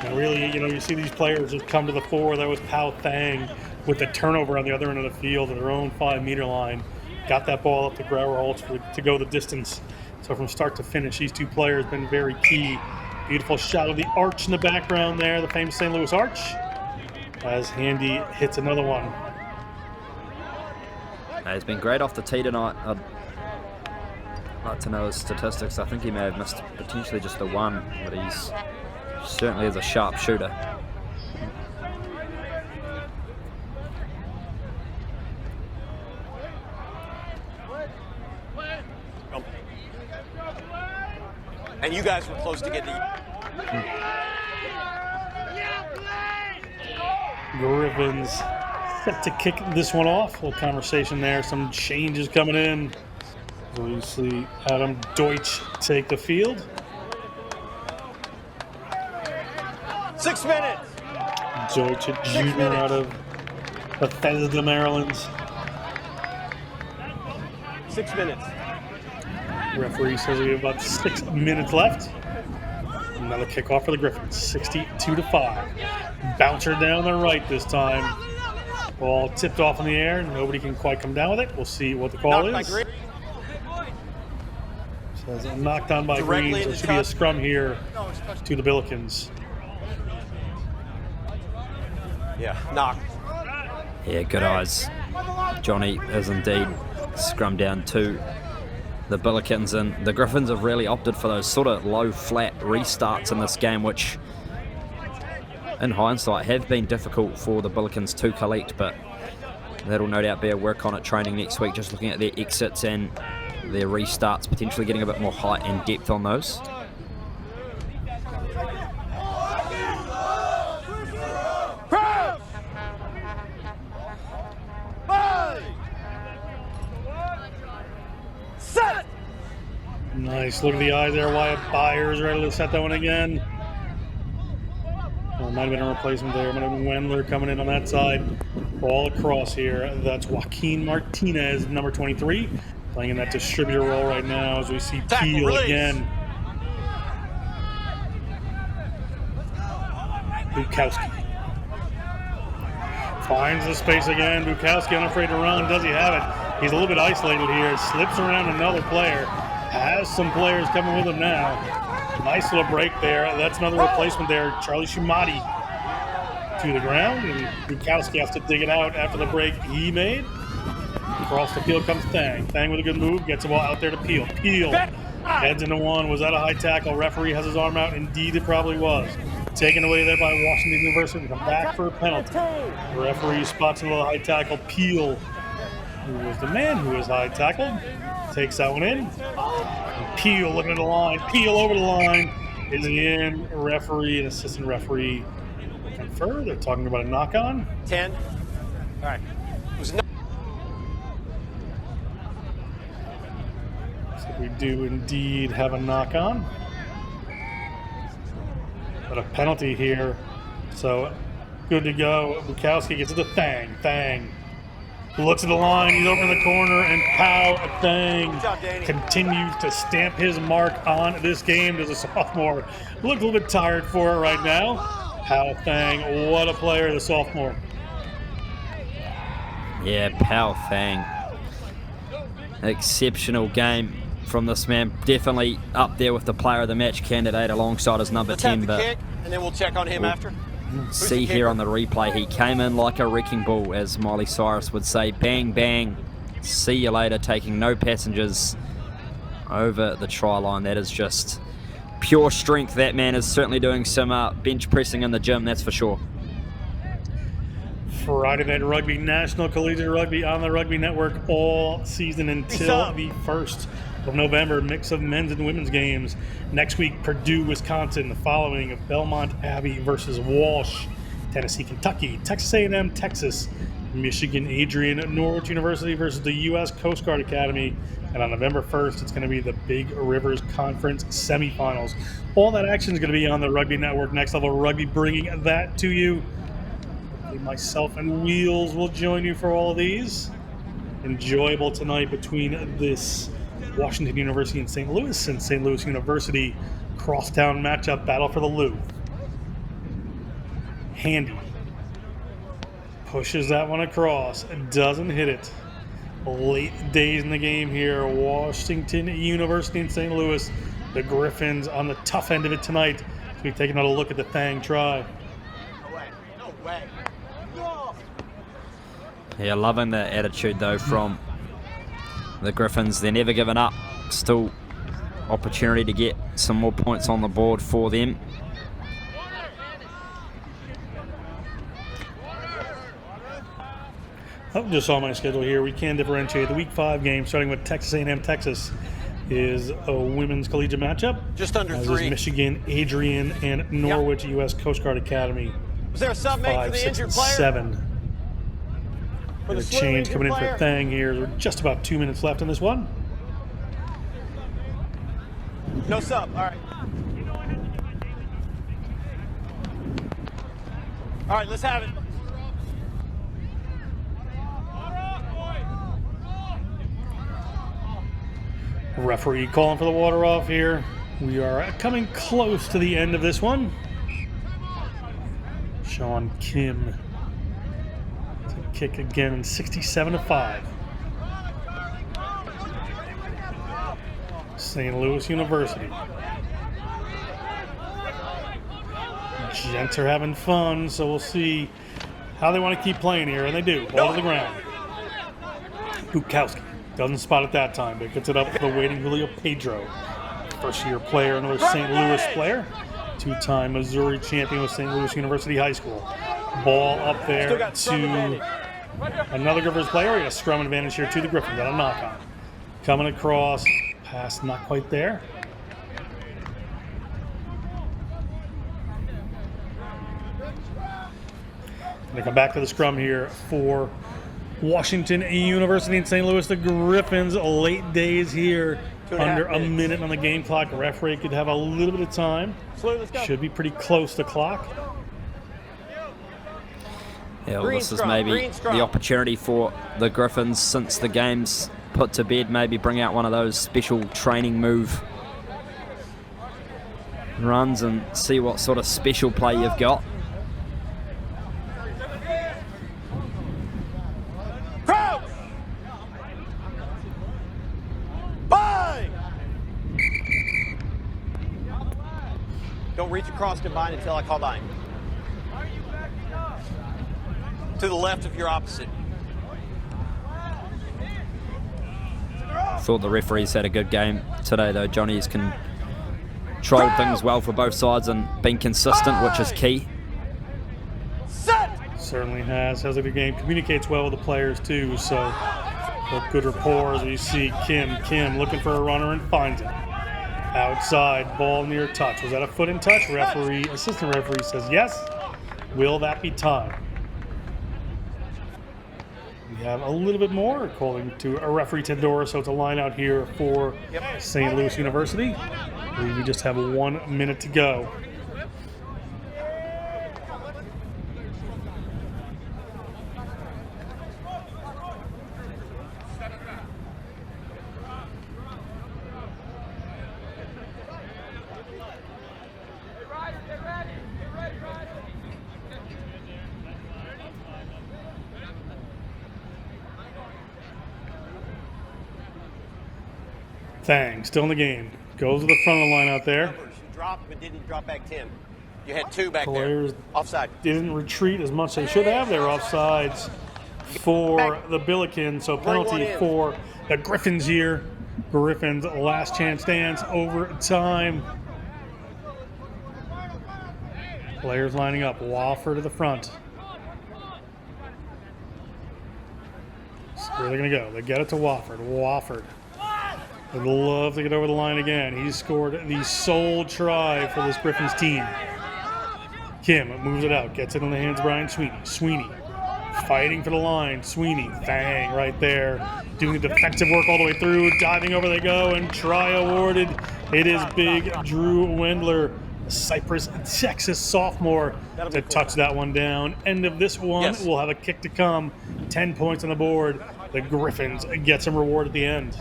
And really, you see these players just come to the fore. That was Pao Thang with the turnover on the other end of the field at their own 5-meter line. Got that ball up to Grauer to go the distance. So from start to finish, these two players have been very key. Beautiful shot of the arch in the background there, the famous St. Louis arch, as Handy hits another one. He's been great off the tee tonight. I'd like to know his statistics. I think he may have missed potentially just the one, but he's certainly is a sharp shooter. And you guys were close to getting Griffins set to kick this one off. A little conversation there. Some changes coming in. So you see Adam Deutsch take the field. 6 minutes. Deutsch, a junior out of Bethesda, Maryland. 6 minutes. Referee says we have about 6 minutes left. Another kickoff for the Griffins, 62-5. Bouncer down the right this time. Ball tipped off in the air. Nobody can quite come down with it. We'll see what the call is. Says knocked down by Green. So it should be a scrum here to the Billikens. Yeah, knock. Yeah, good eyes. Johnny is indeed scrum down to the Billikens, and the Griffins have really opted for those sort of low flat restarts in this game, which in hindsight have been difficult for the Billikens to collect, but that'll no doubt be a work on it training next week, just looking at their exits and their restarts, potentially getting a bit more height and depth on those. Nice. Look at the eye there. Wyatt Byers ready to set that one again. Well, it might have been a replacement there. It might have been Wendler coming in on that side. Ball across here. That's Joaquin Martinez, number 23, playing in that distributor role right now as we see Peel again. Bukowski finds the space again. Bukowski unafraid to run. Does he have it? He's a little bit isolated here. Slips around another player. Has some players coming with him now. Nice little break there. That's another replacement there. Charlie Shumati to the ground. And Bukowski has to dig it out after the break he made. Across the field comes Thang. Thang with a good move. Gets the ball out there to Peel. Peel heads into one. Was that a high tackle? Referee has his arm out. Indeed, it probably was. Taken away there by Washington University. Come back for a penalty. The referee spots another high tackle. Peel, who was the man who was high tackled, takes that one in. And Peel looking at the line. Peel over the line. Is he in? A referee and assistant referee confer. They're talking about a knock-on. 10. All right. It was no. So we do indeed have a knock-on. But a penalty here. So good to go. Bukowski gets it to Thang. Thang looks at the line. He's over in the corner. And Pao Thang continues to stamp his mark on this game as a sophomore. Looks a little bit tired for it right now. Pao Thang, what a player, the sophomore. Yeah, Pao Thang. Exceptional game from this man. Definitely up there with the player of the match candidate alongside his number 10. But kick, and then we'll check on him after. See here on the replay, he came in like a wrecking ball, as Miley Cyrus would say. Bang, bang. See you later, taking no passengers over the try line. That is just pure strength. That man is certainly doing some bench pressing in the gym, that's for sure. Friday Night Rugby, National Collegiate Rugby on the Rugby Network all season until the 1st of November. Mix of men's and women's games. Next week, Purdue, Wisconsin. The following of Belmont Abbey versus Walsh. Tennessee, Kentucky. Texas A&M, Texas. Michigan Adrian Norwich University versus the U.S. Coast Guard Academy. And on November 1st, it's going to be the Big Rivers Conference semifinals. All that action is going to be on the Rugby Network. Next Level Rugby bringing that to you. Hopefully myself and Wheels will join you for all of these. Enjoyable tonight between this Washington University and St. Louis and St. Louis University crosstown matchup battle for the Lou. Handy pushes that one across, doesn't hit it. Late days in the game here. Washington University and St. Louis. The Griffins on the tough end of it tonight. So we've taken a look at the Thang try. No way. Yeah, loving the attitude though from the Griffins. They're never giving up. Still opportunity to get some more points on the board for them. Oh, just saw my schedule here. We can differentiate. The Week 5 game, starting with Texas A&M Texas, is a women's collegiate matchup. Just under As 3. is Michigan Adrian and Norwich U.S. Coast Guard Academy. Was there a sub made 5, for the 6, injured and player? 7. For the The slow change injured coming in player? for Thang here. We're just about 2 minutes left in this one. No sub. All right. All right, let's have it. Referee calling for the water off here. We are coming close to the end of this one. Sean Kim to kick again, 67-5. St. Louis University. Gents are having fun, so we'll see how they want to keep playing here, and they do. Ball to the ground. Bukowski doesn't spot it that time, but gets it up to the waiting Julio Pedro. First-year player, another St. Louis player. Two-time Missouri champion with St. Louis University High School. Ball up there to another Griffins player. We got a scrum advantage here to the Griffins. Got a knock-on. Coming across. Pass not quite there. They come back to the scrum here for Washington University in St. Louis. The Griffins, late days here. 2.5 Under a minutes. minute on the game clock. Referee could have a little bit of time. Slow, let's go. Should be pretty close to clock. Yeah, well, Green this is scrum, maybe green scrum. the opportunity for the Griffins since the game's put to bed. Maybe bring out one of those special training move runs and see what sort of special play you've got. Crouch! Bind! Don't reach across to bind until I call bind. To the left of your opposite. Thought the referees had a good game today though. Johnny's controlled things well for both sides and been consistent, which is key. Set! Certainly has a good game. Communicates well with the players too. So good rapport as we see Kim looking for a runner and finds it. Outside, ball near touch. Was that a foot in touch? Assistant referee says yes. Will that be time? We have a little bit more according to a referee Tendora, so it's a line out here for St. Louis University. I believe we just have 1 minute to go. Thang, still in the game. Goes to the front of the line out there. You dropped but didn't drop back 10. You had 2 back Players there. Offside. didn't retreat as much as they should have. They were offsides for the Billikens, so Bring one penalty in. for the Griffins here. Griffins last chance dance overtime. Players lining up. Wofford to the front. So where are they going to go? They get it to Wofford. Wofford would love to get over the line again. He's scored the sole try for this Griffins team. Kim moves it out, gets it in the hands of Brian Sweeney. Sweeney fighting for the line. Sweeney, bang, right there. Doing the defensive work all the way through. Diving over they go, and try awarded. It is big Drew Wendler, Cypress, Texas sophomore, to touch that one down. End of this one. Yes. We'll have a kick to come. 10 points on the board. The Griffins get some reward at the end.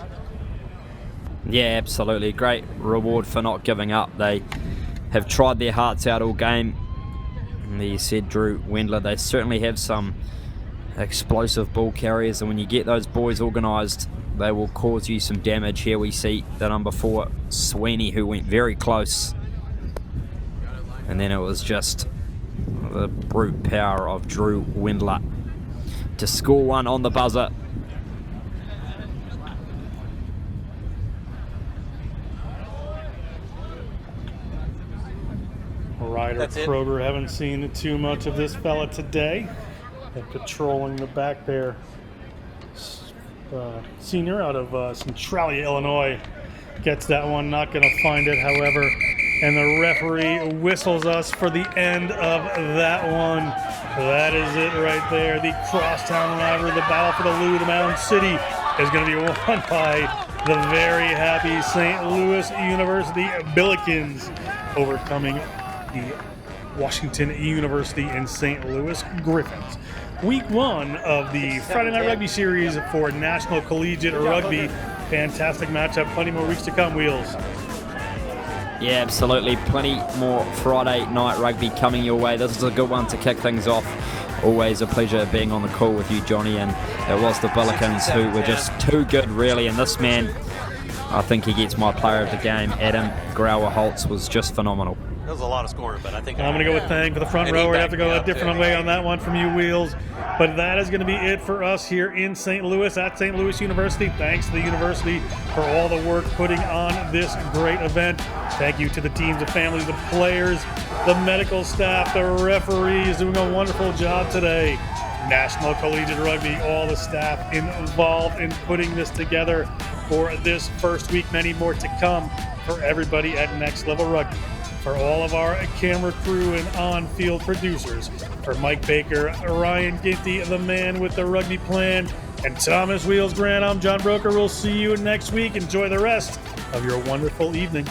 Yeah, absolutely. Great reward for not giving up. They have tried their hearts out all game. And you said Drew Wendler, they certainly have some explosive ball carriers, and when you get those boys organised, they will cause you some damage. Here we see the number 4, Sweeney, who went very close. And then it was just the brute power of Drew Wendler to score one on the buzzer. Ryder Kroger, haven't seen too much of this fella today. And patrolling the back there. Senior out of Centralia, Illinois. Gets that one, not going to find it, however. And the referee whistles us for the end of that one. That is it right there. The crosstown rivalry, the battle for the Lou, the Mound City, is going to be won by the very happy St. Louis University Billikens, overcoming the Washington University in St. Louis Griffins. Week 1 of the Friday Night Rugby series for National Collegiate Rugby. Fantastic matchup. Plenty more weeks to come, Wheels. Yeah, absolutely. Plenty more Friday Night Rugby coming your way. This is a good one to kick things off. Always a pleasure being on the call with you, Johnny. And it was the Billikens who were just too good, really. And this man, I think he gets my player of the game. Adam Grauer-Holtz was just phenomenal. That was a lot of scoring, but I think I'm going to go with Thang for the front row. We're going to have to go a different way on that one from you, Wheels. But that is going to be it for us here in St. Louis at St. Louis University. Thanks to the university for all the work putting on this great event. Thank you to the teams, the families, the players, the medical staff, the referees doing a wonderful job today. National Collegiate Rugby, all the staff involved in putting this together for this first week. Many more to come for everybody at Next Level Rugby. For all of our camera crew and on-field producers, for Mike Baker, Ryan Ginty, the man with the rugby plan, and Thomas Wheels Grant, I'm John Broker. We'll see you next week. Enjoy the rest of your wonderful evening.